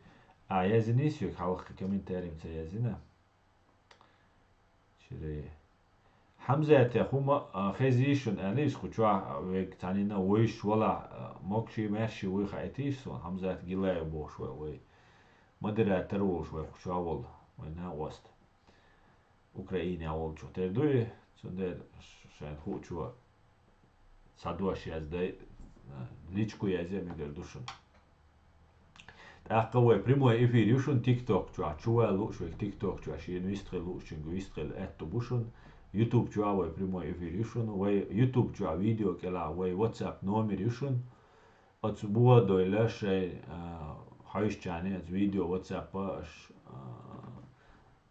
S1: yaziniz yok halkı kommenterim yazina. Şuraya. Hamza ya huma khazishun alis khuchwa ve tanina wish wala mokshi mershi we khaytish so Hamza gilay bo shwa we moderator wo shwa khuchwa wol we na wast Ukraina wol chu terduy Sunday shen huchua saduash yazday lichku yazem iger dushun. Taqaway primoy efir yushun TikTok chua lushwe TikTok chua shin wistre lushun wistre etto bushun. YouTube chua way primoy efir yushun way YouTube chua video kela way WhatsApp номер yushun. Ats bua doyle shay haish chane az video WhatsApp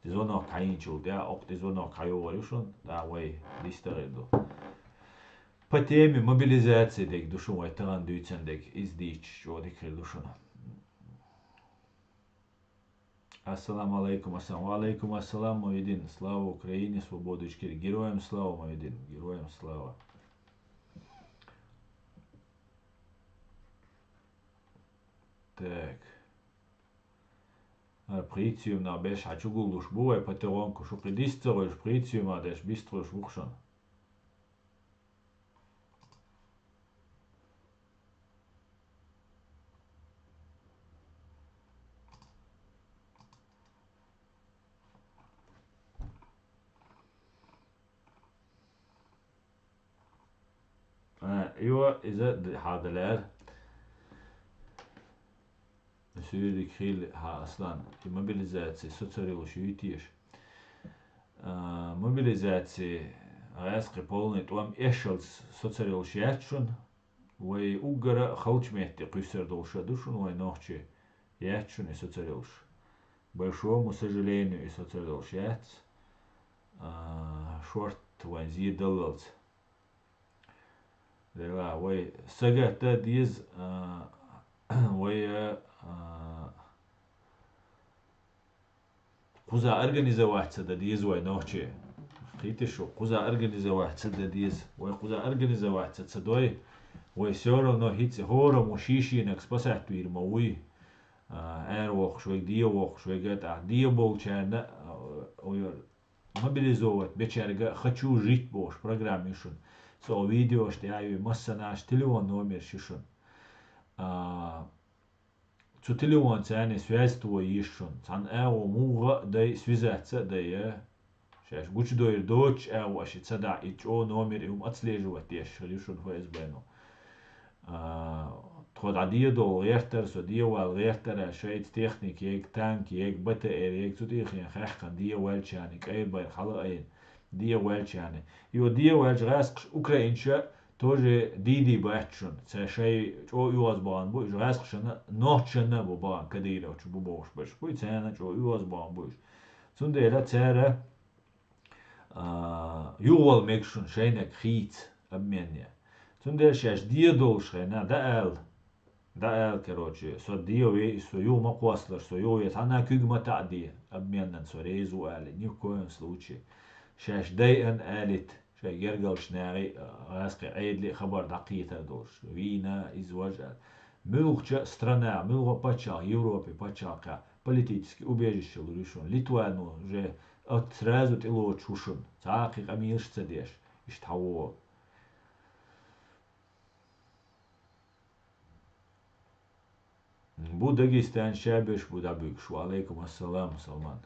S1: dizono kain chul ya ok dizono kayo yushun da way listeredo. По теме мобилизации дек душун way tagan duytsen dek izdich jodik dushun. Ассаламу алейкум, алейкум ассалам, Мовидин. Слава Украине, свободу Ичкири. Героям слава, Мовидин. Героям слава. Так. Притиум на беш хачугул уж бувай патеронку. Шукри дистеройш притиум, а деш бистрош вухшан. ايوه اذا حاضلال مسؤولي كخيل ها اصلا الموبيليزاتي соцарил шуитиш мобилизации аэски полный том эшелс соцарил шячун way угара халчметти кусер долша душун way нохчи ячун и соцарил большому сожалению и соцарил шяц шорт way зидалц да way сагата диз way قوزا организоваться да диз way нохчи خيتي شو قوزا организоваться да диз way قوزا организоваться цадой way все равно хитси хора мушишинек спасать вир мауи вох швей дио вох швей гата дио болчана мобилизовать бечерга хочу жить бош программе шун со видео что я масса наш телефон номер шишун zu телефон цены связь твой ишун цан муга дай связаться дай шаш гуч доир доч ваши цада и чо номер им отслеживать я шишун фсб خود عادية دول غيرتر سودية والغيرتر شيء تكنيك يك تانك يك بتر يك تديخ يعني خان دية والش يعني كأي بير خلاص دية والش يعني يو دية والش غاسق أوكرانيا توجه ديدي باتشون شيء جو يواز بان بوش غاسق شنا نوتشنا ببان كديرة وش ببوش بس بوي تانا جو يواز بان بوش سون ديلا تارة يوال ميكشون شينك خيت أبمنيا سون ديلا شاش دية دول شينا ده короче со дио со ю макуаслар со ю она кюгма тади обменен со резу али ни в коем случае шаш дайан алит شاي يرجع شناعي راسك عيد لي خبر دقيقة دوش вина изважа мылча страна мылва пача Европе пачака политически убежище решен Литвану же от сразу тило чушун цаки камилшца деш иштаво Bu Dagestan şabeş bu da büyük şu aleykum assalam Salman.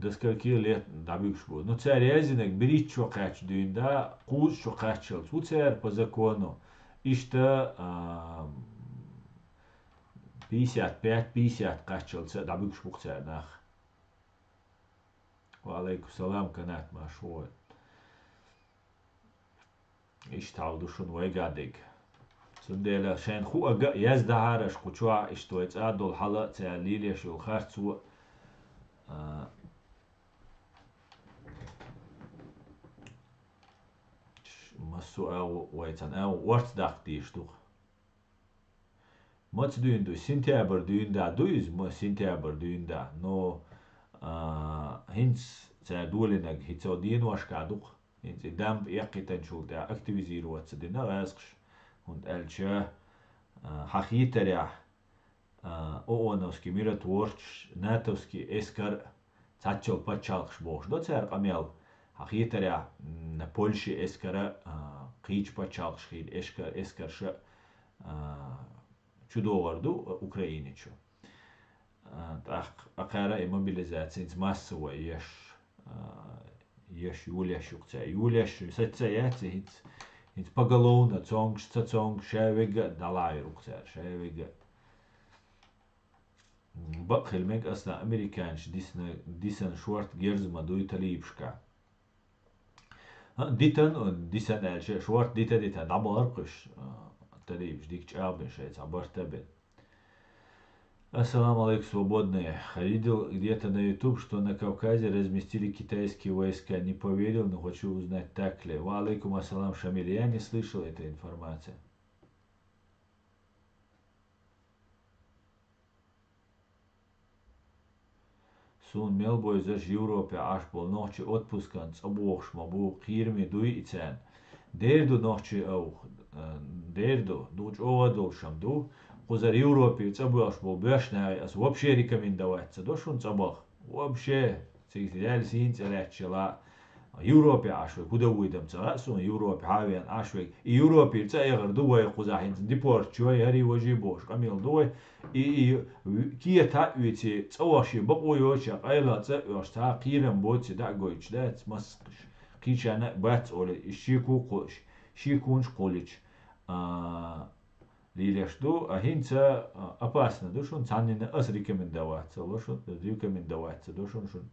S1: Da скольки лет да büyük şu. Ну царь Язинек берит что кач düğünde kuz что качал. Bu царь по закону işte 55-50 качался да büyük şu царь нах. Wa aleykum salam kanat maşhur. İşte aldı şunu ve gadik. سندلا شان خو أجا يزد عارش قطوع اشتويت عدو الحلقة تعليل يشو خارتو مسو أو ويتن أو ورت داق ديشتوخ مات دوين دو سنتيابر دوين دا دويز ما سنتيابر دوين دا نو هنس تعدولنك هيتو دين واش كادوخ هنس دام يقيتن شول دا اكتيفيزيرو واتسدنا غاسقش und elche hachiteria oonovski miratvorch natovski eskar цачал пачалх шбош до цер камел hachiteria на польши ескара қич пачалх шхид ескарша чудоварду украиничу так акара мобилизация массовая еш еш юляшукца юляш сацаяц hit pagalona цонг шавега далайрукца шавега بقخلمك أصلا أمريكانش ديسن شورت جيرز ما دوي تليبشكا ديسن شورت ديتا دعبارقش تليبش ديك جابن شيء عبر تبن. Ассаламу алейкум, свободные. Видел где-то на YouTube, что на Кавказе разместили китайские войска. Не поверил, но хочу узнать, так ли. Ва алейкум ассалам, Шамиль. Я не слышал этой информации. Sun melboizes Европе аж бол ночи отпусканц обохшма бу хирми дуицен. Дерду ночи auch. Дерду дуч овадолшам ду. Кузар Европе цабуаш бол бешнай ас вообще рекомендоваться. Дошун цабах. Вообще. Цигдял син царачла. Европе ашвы куда уйдем царасун Европе хавиан ашвы. Европе цаягр дуай кузахин депорт чой хари вожи бош. Камил дуай и кия татвити цаваши бакойоча айла цаваш та кирен боци да гойч да масқш. Кичана бац оле шику кош. Шикунш колич. Лилешду, а хинца опасно, душун цаннина ас рекомендоваться, лошун рекомендоваться, душун шун.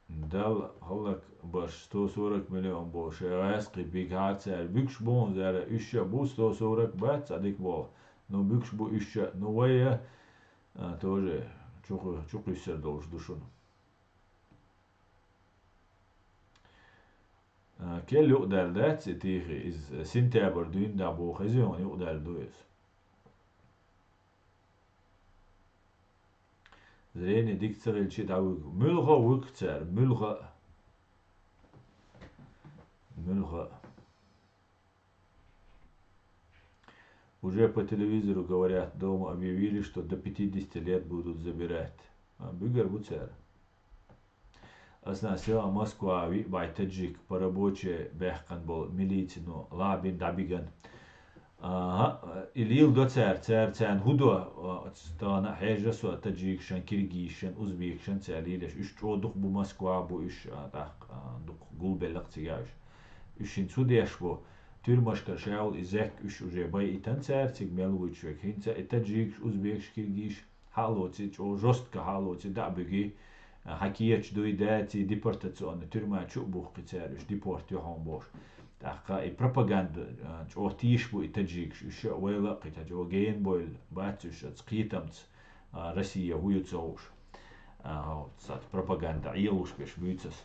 S1: Дал халак баш 140 миллион больше, раски бигаться, бюкш бон зара еще бу 140 бац, адик бол, но бюкш бу еще, но вая тоже чуку сердолш душун. كل يقدر دات تيجي إز سنتابر دوين دابو خزيون يقدر دويس زين ديك تغيل شي داوي ملغى وكتر ملغى уже по телевизору говорят дома объявили что до 50 лет будут забирать бюгер буцер أثناء سوا موسكوا باي تجيك برابوتشي بيحقن بول ميليتنو لابين دابيغن إليل دو تسان هدو تانا حاجة سوا تجيكشن كيرغيشن أوزبيكشن تساليلش إش تو دوخ بو موسكوا بو إش دوخ قول بلق تيجاش إشين سوديش بو تيرمشكر شاول إزاك إش وجي باي إتان تسارتيك ملويتشوك هينتا إتجيكش أوزبيكش كيرغيش حالوتي أو جوست كحالوتي دابيغي حكيتش دوي داتي ديبورتاسيون ترما تشو بوخ قتارش ديبورت يوحون بوش تحقا اي بروباغاندا تشو تيش بو تجيكش شو ويلا قتا جو جين بويل باتش تقيتمت روسيا هو يتزوش صات بروباغاندا عيلوش بيش بيتس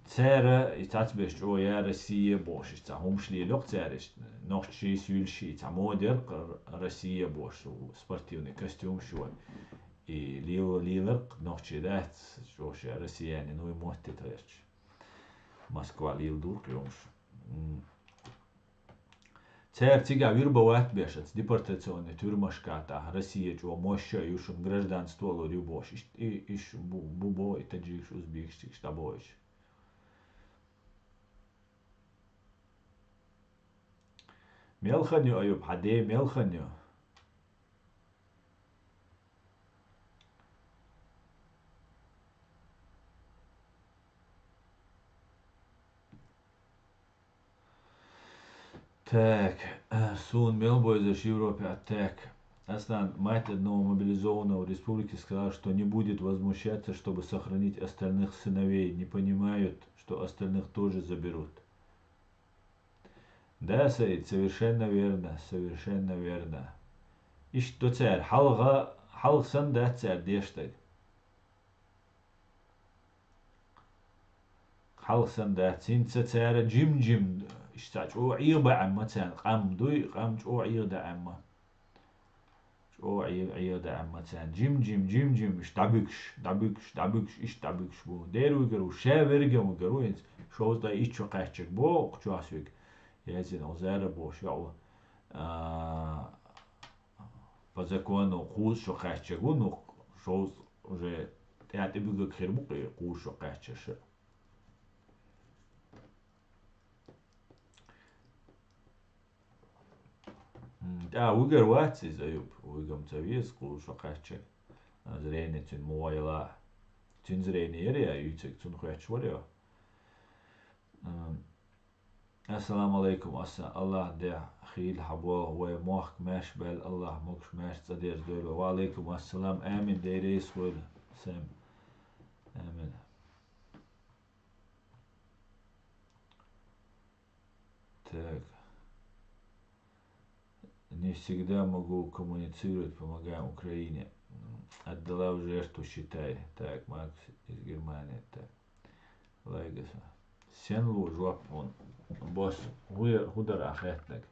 S1: تسارة يتعت بيش جو يا روسيا بوش تا همشلي لوق تسارش نوخشي سيلشي تا موديل روسيا بوش سبورتيوني كاستيوم شوي и лилерк ночи дат шоше россияне ну и мотте трэч Москва лил дурклюмш цер тига вирбоват бешец депортационный тюрьмашката Россия чё моща юшун гражданство лорюбош иш бубо и таджиш узбекский штабоич мелханю аюб хаде мелханю Так, Сун Мелбойзеш Европе, так. Аслан, мать одного мобилизованного в республике сказала, что не будет возмущаться, чтобы сохранить остальных сыновей. Не понимают, что остальных тоже заберут. Да, Саид, совершенно верно, совершенно верно. И что царь? Халгсан да царь дештаг. Халгсан да цинца царя джим. اشتاج او عيبة عمتان قام دوي قام او عيدة عمة او عيدة عمتان جيم دابكش اش دابكش بو ديرو يقرو شاورجم وقرو ينس شوز دا ايش قاچك بو قچاسوك يزين اوزار بو شاو по закону хуз шо قاچك ну шоз уже театр бюго хербу хуз шо قاچش Uygar Watsis Ayub, Uygam Tavies, Kulsha Kachek, Zreni Tun Moyla, Tunzreni area, Utek Tun Kachwario. Assalamu alaikum, Assa Allah de Khil Habo, Way Moch Mesh Bel Allah Moksh Mesh Zadir Dolo, Wa alaikum assalam, Amin Deiris Will, Sam, Amin. Так. Не всегда могу коммуницировать, помогаем Украине. Отдала в жертву, считай. Так, Макс из Германии. Так. Лайгаса. Сенлу жопон. Босс. Худар ахетнак.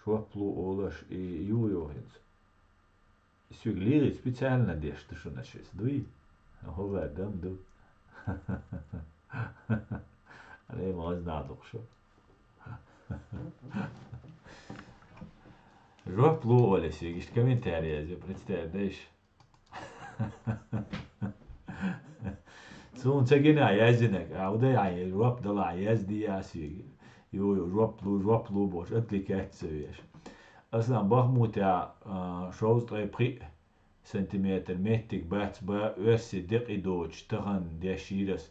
S1: Шоплу олаш и юйохинс. Свиглири специально деш, ты что начать? Дуи. Хова дам ду. Але моз надух шо. Жоплу олес, ист комментарии, представляешь? Сун цагина язинек, ауда яй жоп дала язди яси. Йо жоплу бош, атликацияш. Аслан бахмута шоуз при сантиметр метик бац ба верси дик идоч тахан дяширас.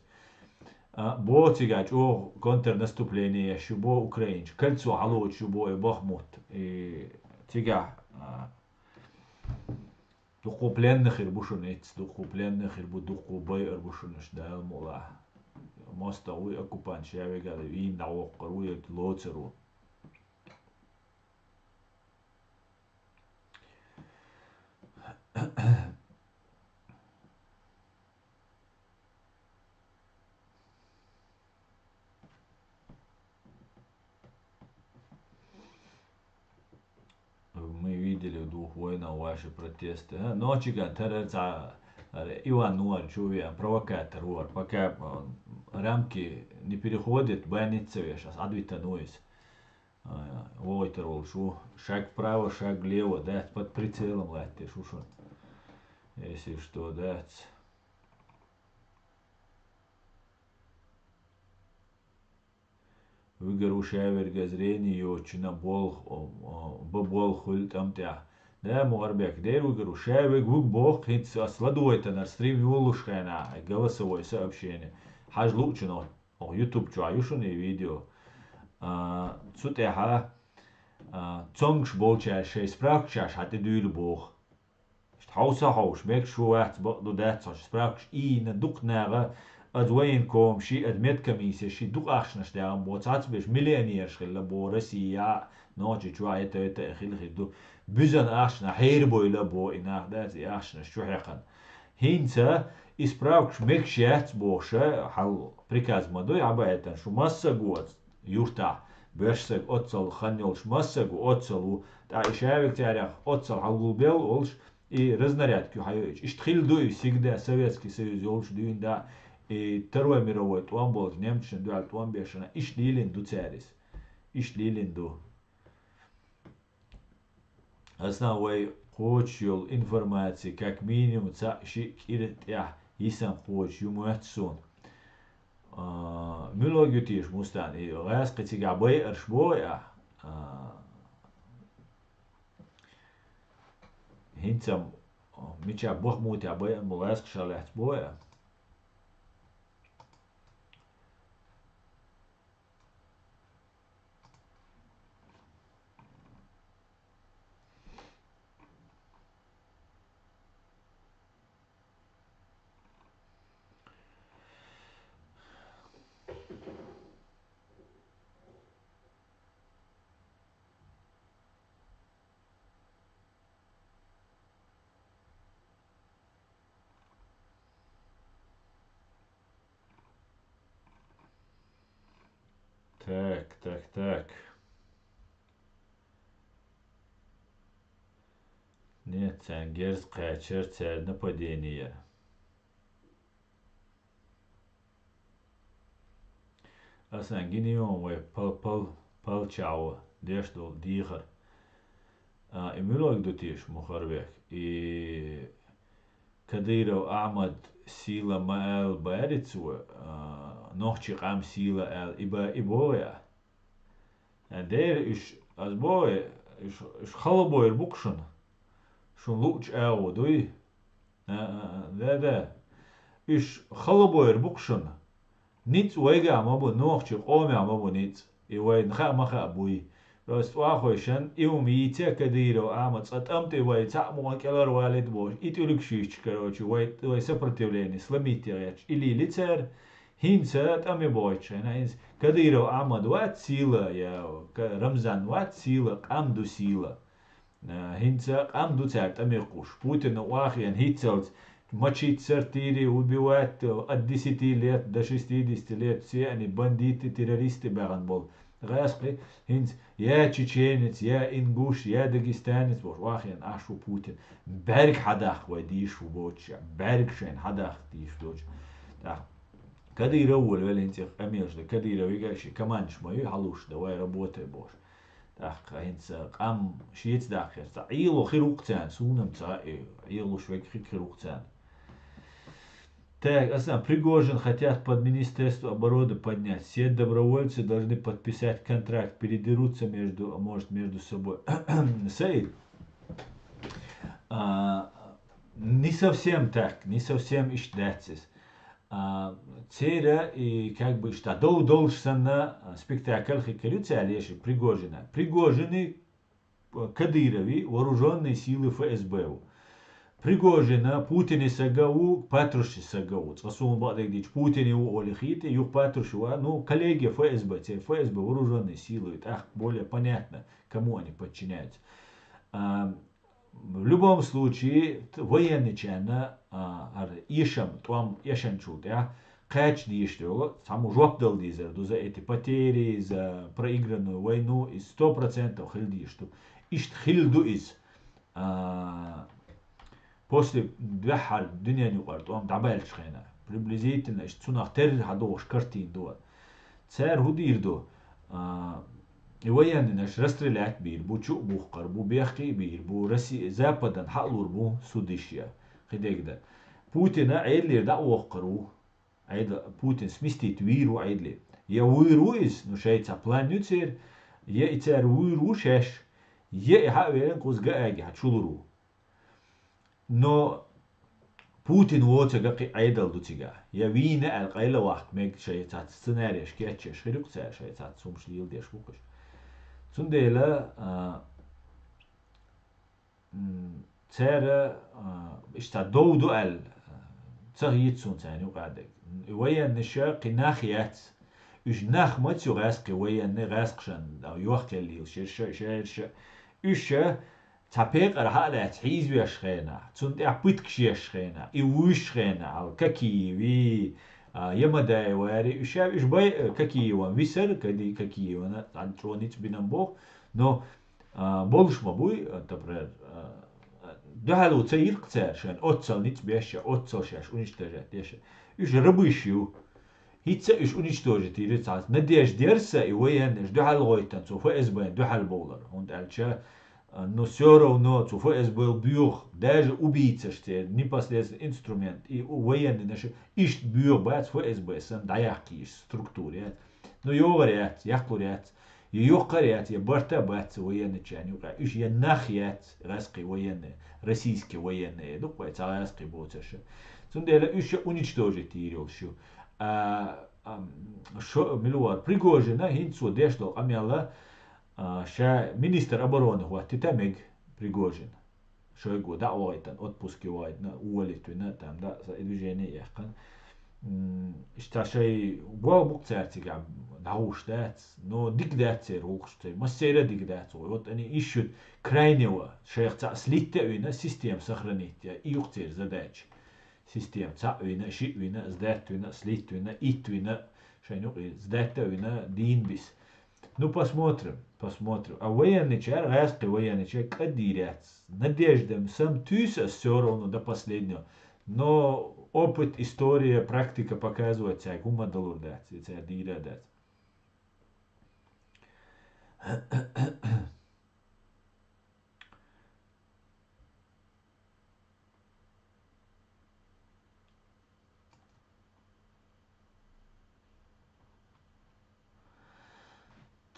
S1: Боцигать о контрнаступление шубо украинч. Кольцо алот шубо и бахмут. И тига духу пленных ирбушунец, духу пленных ирбу духу бай ирбушунеш дал мола. Моста уй оккупант шавегал и наоккар уй лоцеру. Мы видели в двух войнах ваши протесты. Ночига терца Иван Нуар чувия провокатор вор. Пока рамки не переходят, банится сейчас адвита нуис. Войтер волшу. Шаг вправо, шаг влево, да, под прицелом латте шушон. Если что, да. Выгору шаверга зрение очина бобол хуль там тя. Да, муарбек, да, выгору шавер гук бог хит сладует на стрим юлушхана голосовое сообщение. Хаж лучно, о YouTube чуаюшные видео. Цутеха цонгш болча шей спракча хаты дюл бог. Hausa haus, mek шуат баду датсаш спракш и на дукнага أدوين كوم شيء أدمت كميسة شيء دوق أخشنش دام بوتات بيش مليونير شخلا بو روسيا نوجي شوية تيتا خيل دو بزن أخشنا حير بويلا بو إناخ داتي أخشنا شو حقا هينتا إسبراوكش مكشيات بوشة حل بريكاز مدوي عبايتا شو مسا قوات يورتا بيشسك أتصل خانيولش مسا قو أتصلو تا إشاوك تاريخ أتصل حلقو بيل أولش и разнарядки хайоич. Иштхил дуй всегда Советский Союз олш дуин да и Второй мировой туан бол немчен дуал туан бешена ишлилин ду царис. Ишлилин ду. Основой хочел информации как минимум ца ши кирет я исан хоч юмуатсун. Милогютиш мустан и раз катига бай аршбоя hintsam mikä bohmuut ja boja mulla äsken boja. Так. Нет, цангерская черта нападение. Асангинион ве палчао дештол дихар. И милок дотиш мухарвек. И Кадыров Ахмад сила маэл баарицу нохчи qam сила эл иба ибоя. En der is als boy is halboer bukšana. Šun luč eudui. Da. Is halboer bukšana. Niets wega mabu nochtje ome mabu niets. I wei ncha macha bui. Rost wachoishan iumi te kadiro amats at amte wei ta mo kelar walid bosh. It ulukshich короче wei сопротивление сломите или лицер hinse ame boych. Hins kadiro amad wat sila ya Ramzan wat sila amdu sila. Hinse amdu zert ame kush. Putin wachian hitzelt ماتشيت سرتيري وبيوات الديسيتي ليت داشيستي ديستيليت يعني بانديت تيروريستي باغن بول غاسقي هنز يا تشيتشينيت يا انجوش يا داغستانيت بوش واخين اشو بوتين بارك حداخ وديش وبوتش بارك شين حداخ ديش دوتش كدي يرول ولا انت اميرش ده كدي يرويغاشي كمان شماي حلوش ده واي ربوته بوش داخ هنز قام شيت داخل عيلو خيروقتان سونم تا عيلو شوي خيروقتان Так, Пригожин хотят под Министерство обороны поднять. Все добровольцы должны подписать контракт, передерутся между собой. Саид, не совсем так, не совсем ишдацис. Цера и как бы что должен на спектакль хикалюция Олеши Пригожина. Пригожины Кадырови вооруженные силы ФСБ. Пригожина Путин сагау Патруши сагау. Цасун бадагдич Путин его олихите юг Патрушева. Ну коллеги ФСБ, ФСБ вооруженные силы. Так более понятно, кому они подчиняются. В любом случае военный чана ишам там яшанчут я кач диштего саму жопдал дизер за эти потери за проигранную войну и 100% хильдишту. Ишт хильду из после двухал дня не упорт, он добавил шхена. Приблизительно, что на терр хадош картин до. Царь худир до. И военный наш расстрелять бир, бу чук бухкар, бу бехки бир, бу Россия западан халур бу судища. Хидегда. Путина айдлер да уохкару. Айдла Путин сместит виру айдли. Я виру из, ну шейца план нюцер, я и царь виру шеш. Я и хавелен кузгааги хачулуру. Но Путин ووتشا عيدل دوتشا يا وينا القيلة واحد ميك شيء تات سيناريو شكيتش شريك سير شيء تات سومش ليل ديش بوكش سنديلا تسارة اشتا دو ال تغييت سون تاني وقعدك ويا نشا قناخيات اش ناخ ما تسو غاسق ويا نغاسقشن او يوخ الليل شير اش تابيق رحلة تحيز بيشخينا تسند أحبتكش يشخينا إيوشخينا أو كاكي وي يمدا واري وشاب إيش باي كاكي وان ويسر كدي كاكي وانا عن ترونيت بينامبو نو بولش ما بوي تبرر ده هلو تسير قتار شان أتصل نيت بيشة أتصل شاش ونشتجت يش إيش ربيشيو هيتسا إيش ونشتجت تيرت عاد نديش ديرسا إيوين إيش ده هلو غيتان سوف إزبان ده هل بولر هون ألشا но все равно ЦФС был бьюх, даже убийца, что непосредственно инструмент, и военный наши ищет бьюх, бать ФСБ, сан даяхки из структуре. Но говорят, яхлурят, ее корят, я барта бать военный чаню, ищ я нахят, русские военные, российские военные, ну, бать, русские боцаши. Сундела ищ уничтожить ирил шо. Шо, милуар, Пригожина, хинцу дешло, амяла, ша министр обороны هو تتمج Пригожин شويقو دعوة وايتن отпуски وايتنا уолитвина там да движение яхкан اشتا شيء بوا بوقتاتي قاعد دعوش دات но ديكداتير وقشتي مسيرة ديكداتو вот они ищут крайнего шейх та слиттевина систем сохранить июктер задач систем та вина шитвина сдатвина слиттвина итвина шейну сдатвина дин бис. Ну посмотрим. А военный чар, райский военный чар, кадирят. Надеждам, сам тюса все равно до последнего. Но опыт, история, практика показывает, как ума долурдать, как дирядать.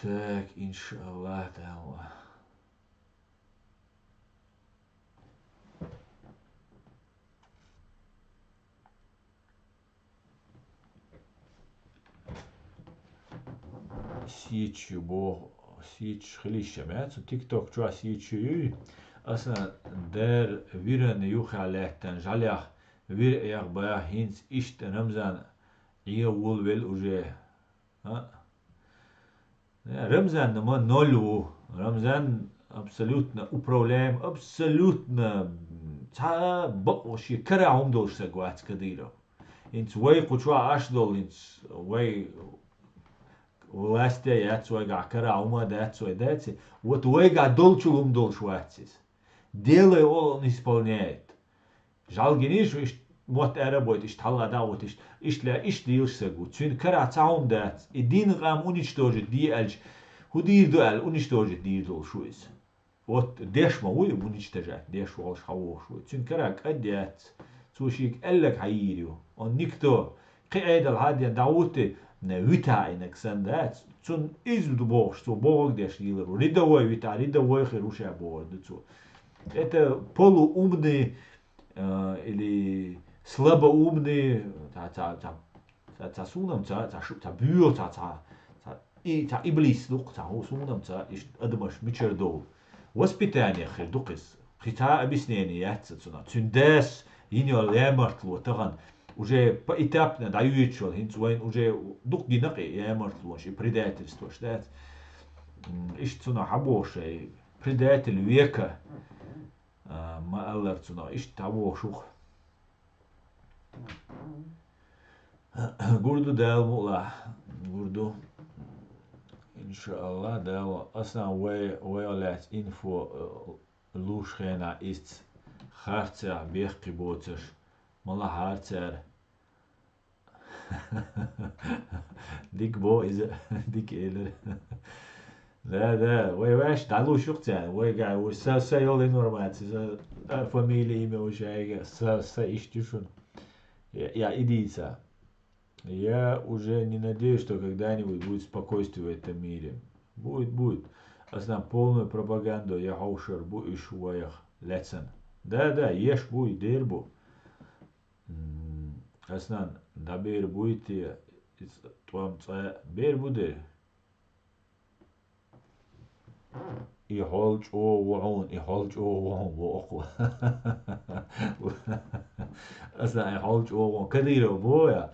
S1: Так, иншаллах, да. сич бо сич хлища мяцу тикток чуа сич аса der viren юхалеттен жалях вир ягба хинц ишт рамзан иевул вел уже Рамзан мы ноль Рамзан абсолютно управляем, абсолютно تا بقوشي كرا عمدوش سقوات كديرو انت وي قطوع اشدول انت وي ولاستي ياتس وي قاع كرا عما داتس وي داتس вот وي قاع دولчу умдол шватсис делай он исполняет жалгиниш иш мот арабойт иш талада вот иш ля иш дилш сагу цин кара цаум дат идин гам уничтожит ди альч худир дуал уничтожит ди дол шуис вот ديش ما هو منيشتجع ديش والش حوش تنكرك أديات توشيك ألك عيريو ونكتو قاعد الهادي دعوتي نويتا إنك سندات تون إزود بوش تو بوغ ديش يلرو ريدا وي ويتا ريدا وي خيروشا بوغ دتو это полуумный или слабоумный та сунам та бюр та иблис лук та сунам та адмаш мичердол وоспитание хридукис хита объяснение яццуна цюндес иньо лемартлу таган уже поэтапно даюечвал хинцуайн уже дук гинaqi ямартлу ши предательство штат ишцуна хабошей предатель века маалларцуна иш табошух гурду далмула гурду Inshallah, da asna weolet info luschena ist hartzer bechgebotes mala hartzer dik bo is dik eler da wesh dalu shuqtan we ga we sa yol normat is a familie ime o shayga sa ishtishun я идица Я уже не надеюсь, что когда-нибудь будет спокойствие в этом мире. Будет. Аснан полную пропаганду я хаушер бу и шуаях лецен. Да, еш будет, дербу. Аснан, да бер будет и твам ца бер буде. И холч о вон вооху. Аснан и холч о вон кадиро боя.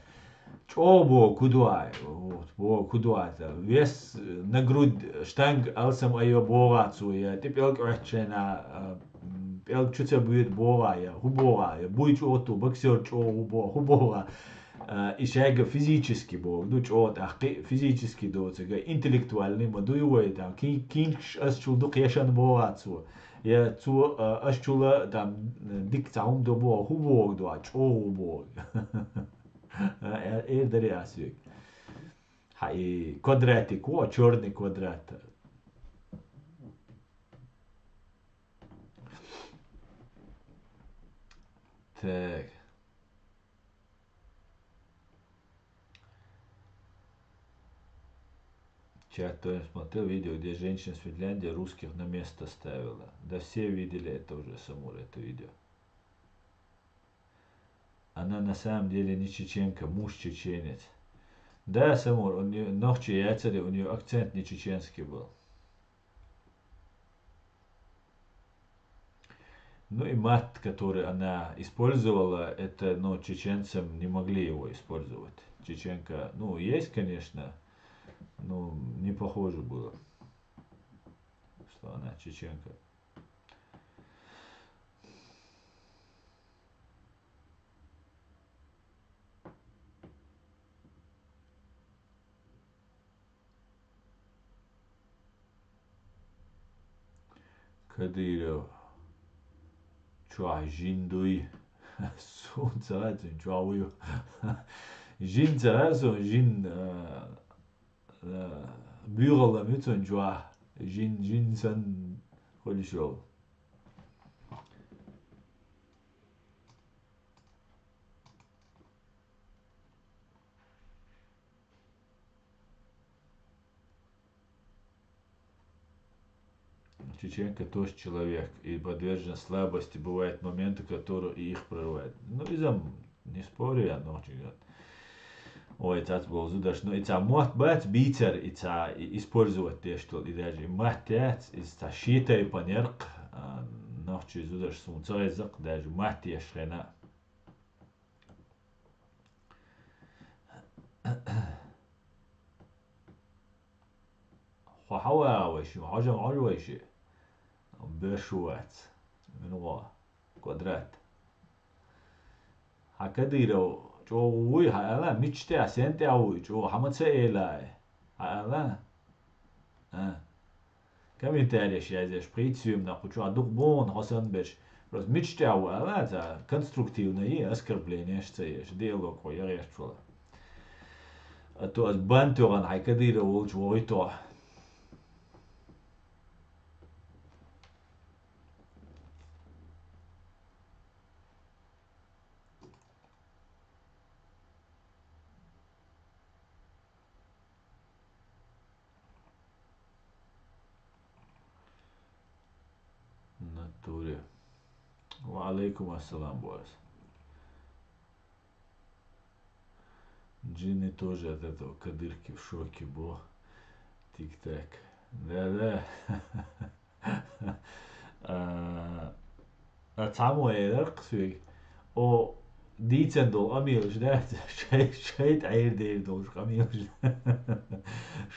S1: Чобо кудуай, вот, бо кудуата. Вес на грудь штанг алсам айо богацу я. Ты пелк рачена, пелк чуца будет бога я, хубога. Буй чоту, боксер чо хубога. Ишайга физически бог, ду чот, физически доцега, интеллектуальный, ма дуюй там, кинш ас чулду кешан богацу. Я цу ас чула там дик цаум до бог, хубог дуа, чо бог. Эйр ясвик. Хай квадратик, о, черный квадрат. Так. Чат, кто смотрел видео, где женщина с Финляндии русских на место ставила. Да все видели это уже, Самур, это видео. Она на самом деле не чеченка, муж чеченец. Да, Самур, у нее ногчи яйцери, у нее акцент не чеченский был. Ну и мат, который она использовала, это, ну, чеченцам не могли его использовать. Чеченка, ну, есть, конечно, но не похоже было, что она чеченка. Кадыров. Чуа жиндуй. Сун царацин чуаую. Жин царацин жин бюрала мютон чуа. Жин сан холишол. Чеченка тоже человек и подвержен слабости. Бывают моменты, которые их прорывают. Ну, не спорю я, но очень Ой, tas būs zudars. Nu, it's a mot bet bīcer, it's a использовать tieši to ideju. Matēts, it's a šītei panerk, nohči zudars un caizak, deju matieši rena. حوا وشي حاجة معجوة وشي بشوات من وا كوادرات هكذا جو وي هلا ميتشتا سنتي او جو حمتسا إلى هلا كم ينتهيش يا زي شبريتسيوم ناخد شو عدوك بون حسن بش بس ميتشتا او هلا تا конструктивно и оскорбление что диалог я решил а то от бантуган هكذا وولج ويتو натуре. وعليكم السلام بوس. Джинни тоже от этого кадырки в шоке был. Тик-так. Да-да. Atsamu erqsvig. O dīcendol amīluši dēt. Šeit ērdērdolš amīluši.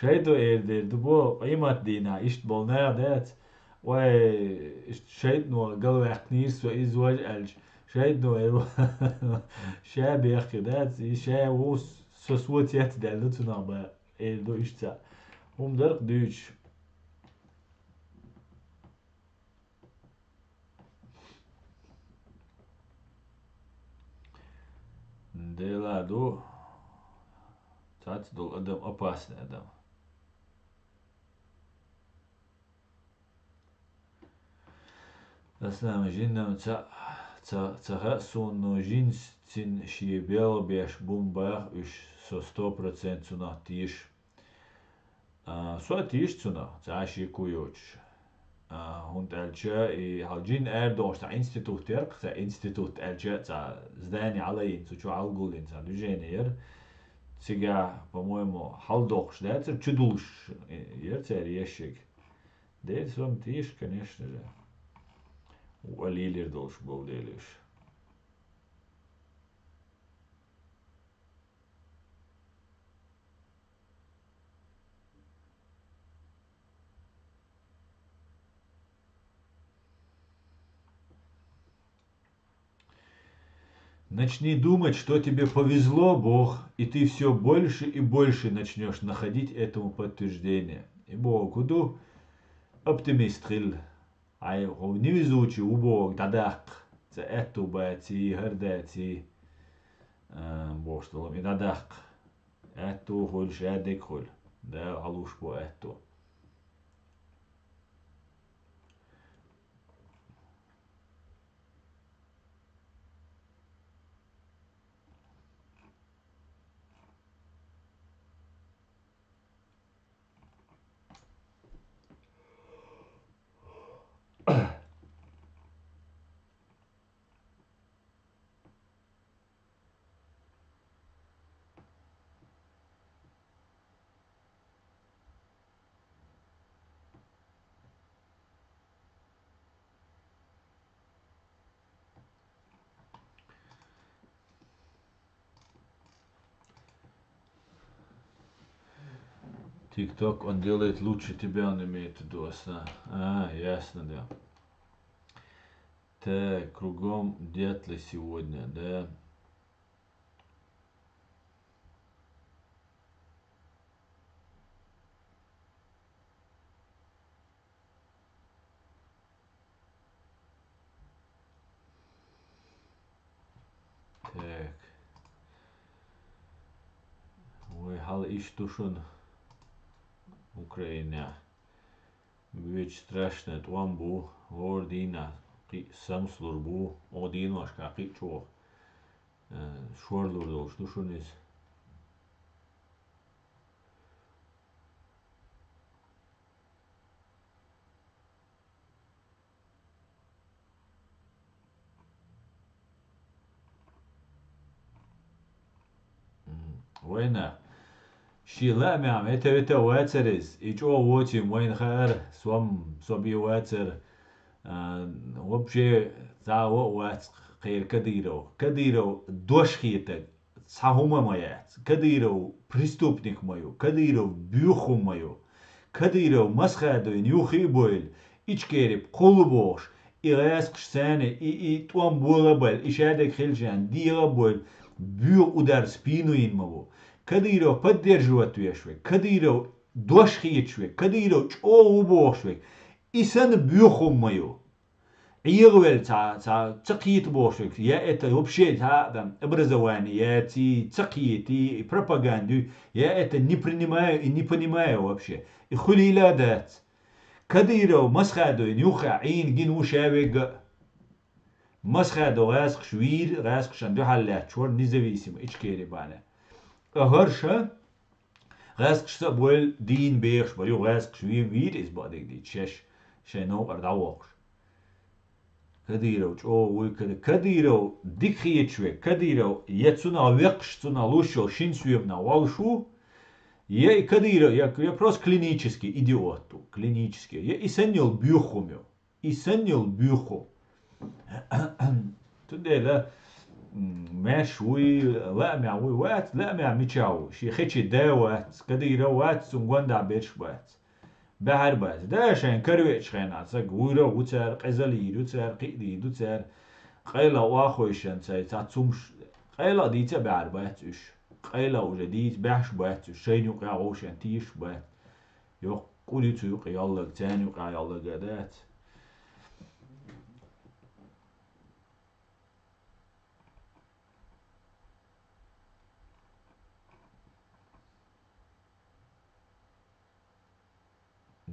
S1: Šeit ērdērdu bo imatdīnā ištbol nē dēt. Vai šeit no galvēk nīrs vai izvaļ elž. Šeit no ir šēbi ēki dēt. Šē uz sosvot jēt dēl lutunā bā ērdu ištā. Dark dūč. Dēlā du. Tāds dol adam opasni adam. Aslām žinnam sun no žins cin šie bielobieši bumbā iš so 100% cunā tīši. So tīši cunā, cā šie kujoči. Hund elče i halġin erdoš ta' institut jerq, ta' institut elče ta' zdani alajin, su ču algulin, ta' duženir. Ciga, по-моему, халдохш, да, это чудулш, ерцер ешик. Дед сом тиш, конечно же. У Алилер долж был делиш. Начни думать, что тебе повезло, Бог, и ты все больше и больше начнешь находить этому подтверждение. И Бог, куду оптимистрил, ай невезучий у Бог, дадак, це эту бати, гердати, Бог что и дадак, эту холь, шадик холь, да, алуш по эту. ТикТок, он делает лучше тебя, он имеет в виду, ясно, да. Так, кругом дятла сегодня, да. Так. Ой, хал иш тушун Украина. Вич страшно, туам бу, ордина, сам слурбу, один вашка, чо. Шорлур долж тушун из. وين شي لا مع متى واترز يجوا ووتيم وين خير صبي واتر وبشي زاو وات خير كديرو دوش خيتك صحهما مايات كديرو بريستوبنيك مايو كديرو بيوخو مايو كديرو مسخادو نيوخي بويل إيش كيرب قلبوش إغاسق سانة إي توام بولابل إشادك خلجان ديغابول بيو أدار سبينو ينمو كديرو بدير جواتو يشوي كديرو دوش خيت شوي كديرو چو بوش شوي إسان بيوخو مايو عيغوال تا تقيت بوشك يا اتا وبشي تا ابرزواني يا تي تقيتي بروباغاندو يا اتا نيبرنيمايو وبشي يخلي لا دات كديرو مسخادو نيوخا عين جين وشاويق مسخادو غاسق شوير غاسق شندو حالات شور نزويسيم ايش كيري بانا اهرشا غاسق شتا بول دين بيخش بريو غاسق شوير وير از بادك دي تشش شنو ارداوقش كديرو او كديرو ديكخيت شوي كديرو يتسونا ويقشتونا лучше шинсуевна валшу я كديرو я просто клинический идиот клинический я исенил бюхумю исенил бюху تدلا ماشوي لا معوي وات لا مع ميتشاو شي خيتشي داوات كديرو وات سونغوندا بيرش وات بحر باز ده شين كرويش خين عساق ويرا وتر قزلي دوتر قيدي دوتر قيلا واخويشن ساي تاتسومش قيلا ديتا بحر باتش قيلا وجديد بحش باتش شين يقع غوشن تيش بات يو قولي تو يلا تاني يقع يلا قادات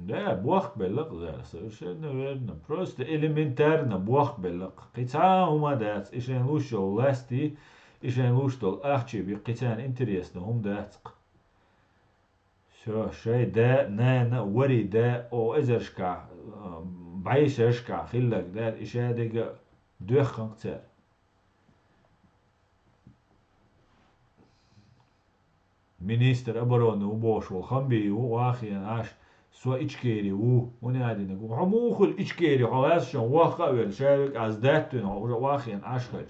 S1: Да, бог беллак да, совершенно верно. Просто элементарно бог беллак. Қица умадат, ишен лушол ласти, ишен луштол ахчи би қицан интересно хум датск. Все, шей да, на, вари да, о эзершка, байшешка, хиллак да, ишадега дөххан қцар. Министр обороны убошвал хамби уахиан аш سوا إيشكيري ونادي نقول عموخ الإيشكيري خلاص شو واقع والشارك أزدادتن واقعين أشخج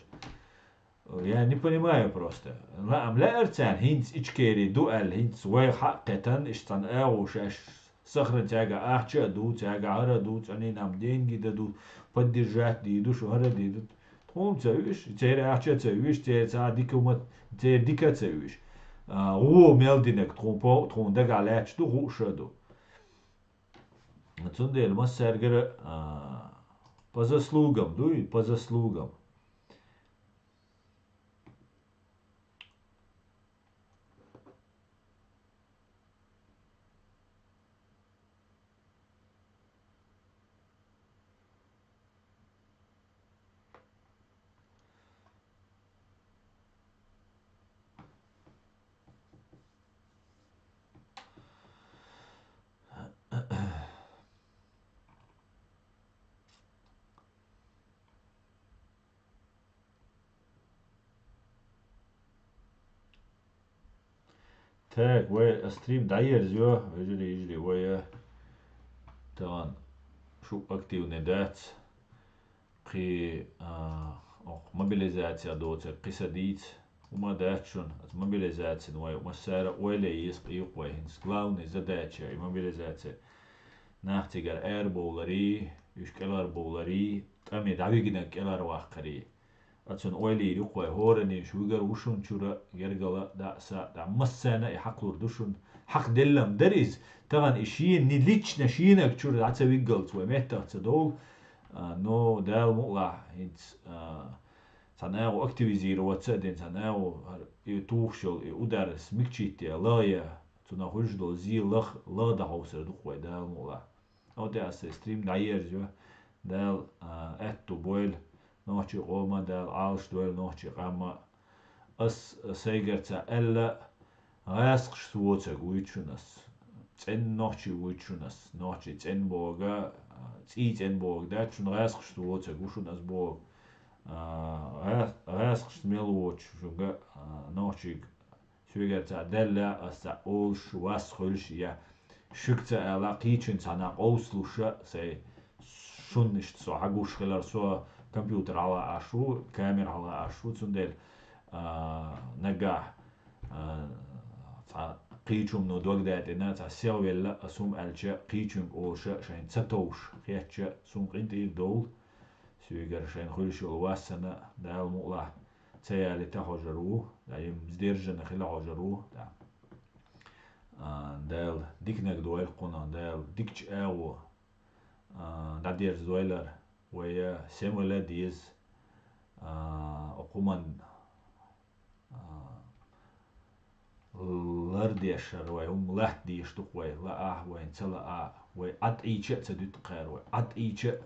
S1: يعني понимаю просто لا أرتان هينس إيشكيري دوال هينس واي حقيقة إشتان أو شاش صخرة تاجا أحشى دو تاجا عرا دو تاني نام دين جدا دو поддержать دي دو شو هرا دي دو تقوم تسويش تير أحشى تسويش تير تعديك وما تير ديكا تسويش هو ميلدينك تقوم دق على دو هو شدو Цундел массергера по заслугам, дуй по заслугам. تاك ويا ستريم داير زيو يجري ويا طبعا شو اكتيف ندات قي موبيليزاتيا دوت قصديت وما داتشون موبيليزاتيا ويا مسارة ولا يسق يقوى هنس главный задача и мобилизация ناختيجر اير بولري يشكلار بولري تامي داويجنا كلار واقري أتون أولي يقوى هورني شوجر وشون شورا يرجلا دعسا دعمسنا يحقلور دوشون حق دلهم دريز طبعا إشين نليتش نشينك شورا دعسا ويجلت ومتى تدول نو دال مقلع هيت تناو أكتيفيزير واتسادين تناو يتوخشل يودرس مكشيتي لايا تناخوش دول زي لخ لا دعوسر دقوى دال مقلع أو دعسا ستريم داير جو دال أتو بويل نوچی قوما دال عالش دويل نوچی قاما اس سيگرتا الا غاسق شتووتا گويچونس تن نوچی گويچونس نوچی تن بوغا تن بوغ داتشون غاسق شتووتا گوشونس بوغ غاسق شتميلوچ شوغا نوچی سويجرتا دلا أسا أولش واسخلش يا شكتا ألا قيتشن سانا أوسلوش سي شنش سو عقوش خلال سو كمبيوتر على عشو كاميرا على عشو تندل نجاح قيتشم نو دوغ دات إنها تسير ولا أسوم ألشة قيتشم أوشة شين تتوش خيتشة سوم قنتي دول سويجر شين خلش الواسنة دال مقلا تيالي تهجروه دايم زديرجن خلا هجروه دال ديكنك دويل قنا دال ديكش أو دادير زويلر ويا سيمولا ديز أقومن لرديشر وهم لحد ديشتوق وي لا وين تلا وي أتيجة تدوت قير وي أتيجة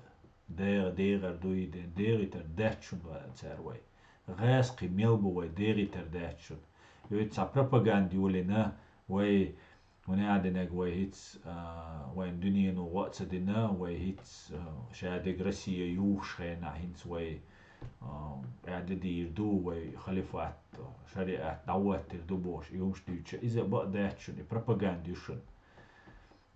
S1: ديغر دويد ديغي ترداتشون وتسار وي غاس قيميل بو وي ديغي ترداتشون يوتسا بروباغاندي ولنا وي ونعدنك وي هيتس وين دنيا نو وقت دنا وي هيتس شادق روسيا يوش خينا هينس وي إعدادي يردو وي خليفات شريعة دعوات يردو بوش يومش ديوتش إذا بق داتشون بروباغانديوشون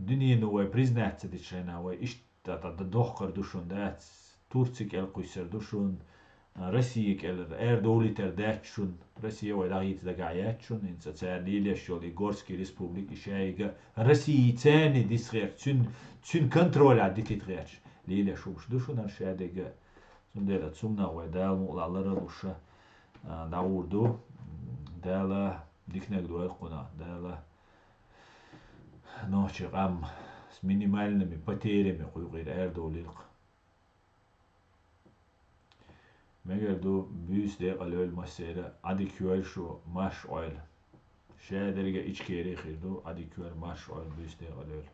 S1: دنيا نو وي بريزنات تدشينا وي إيش تدخر دوشون دات تورتسيك القيسر دوشون روسيك الأر دولي ترداتشون روسيا وداغيت دقاياتشون إنسا تساليليا شولي غورسكي ريسبوبليكي شايقة روسيا تاني ديسغير تسون كنترول عديتي تغيرش ليليا شوش دوشون هرشادقة سنديلا تسمنا ودال مقلالر دوشة داوردو دالا ديكنك دوال قنا دالا نوشي قام минимальными потерями куйгыр эрдолилк. Мегерду büyüs de alöl masera adi küel şu maş oil. Şehirlerge içkeri khirdu adi küel maş oil büyüs de alöl.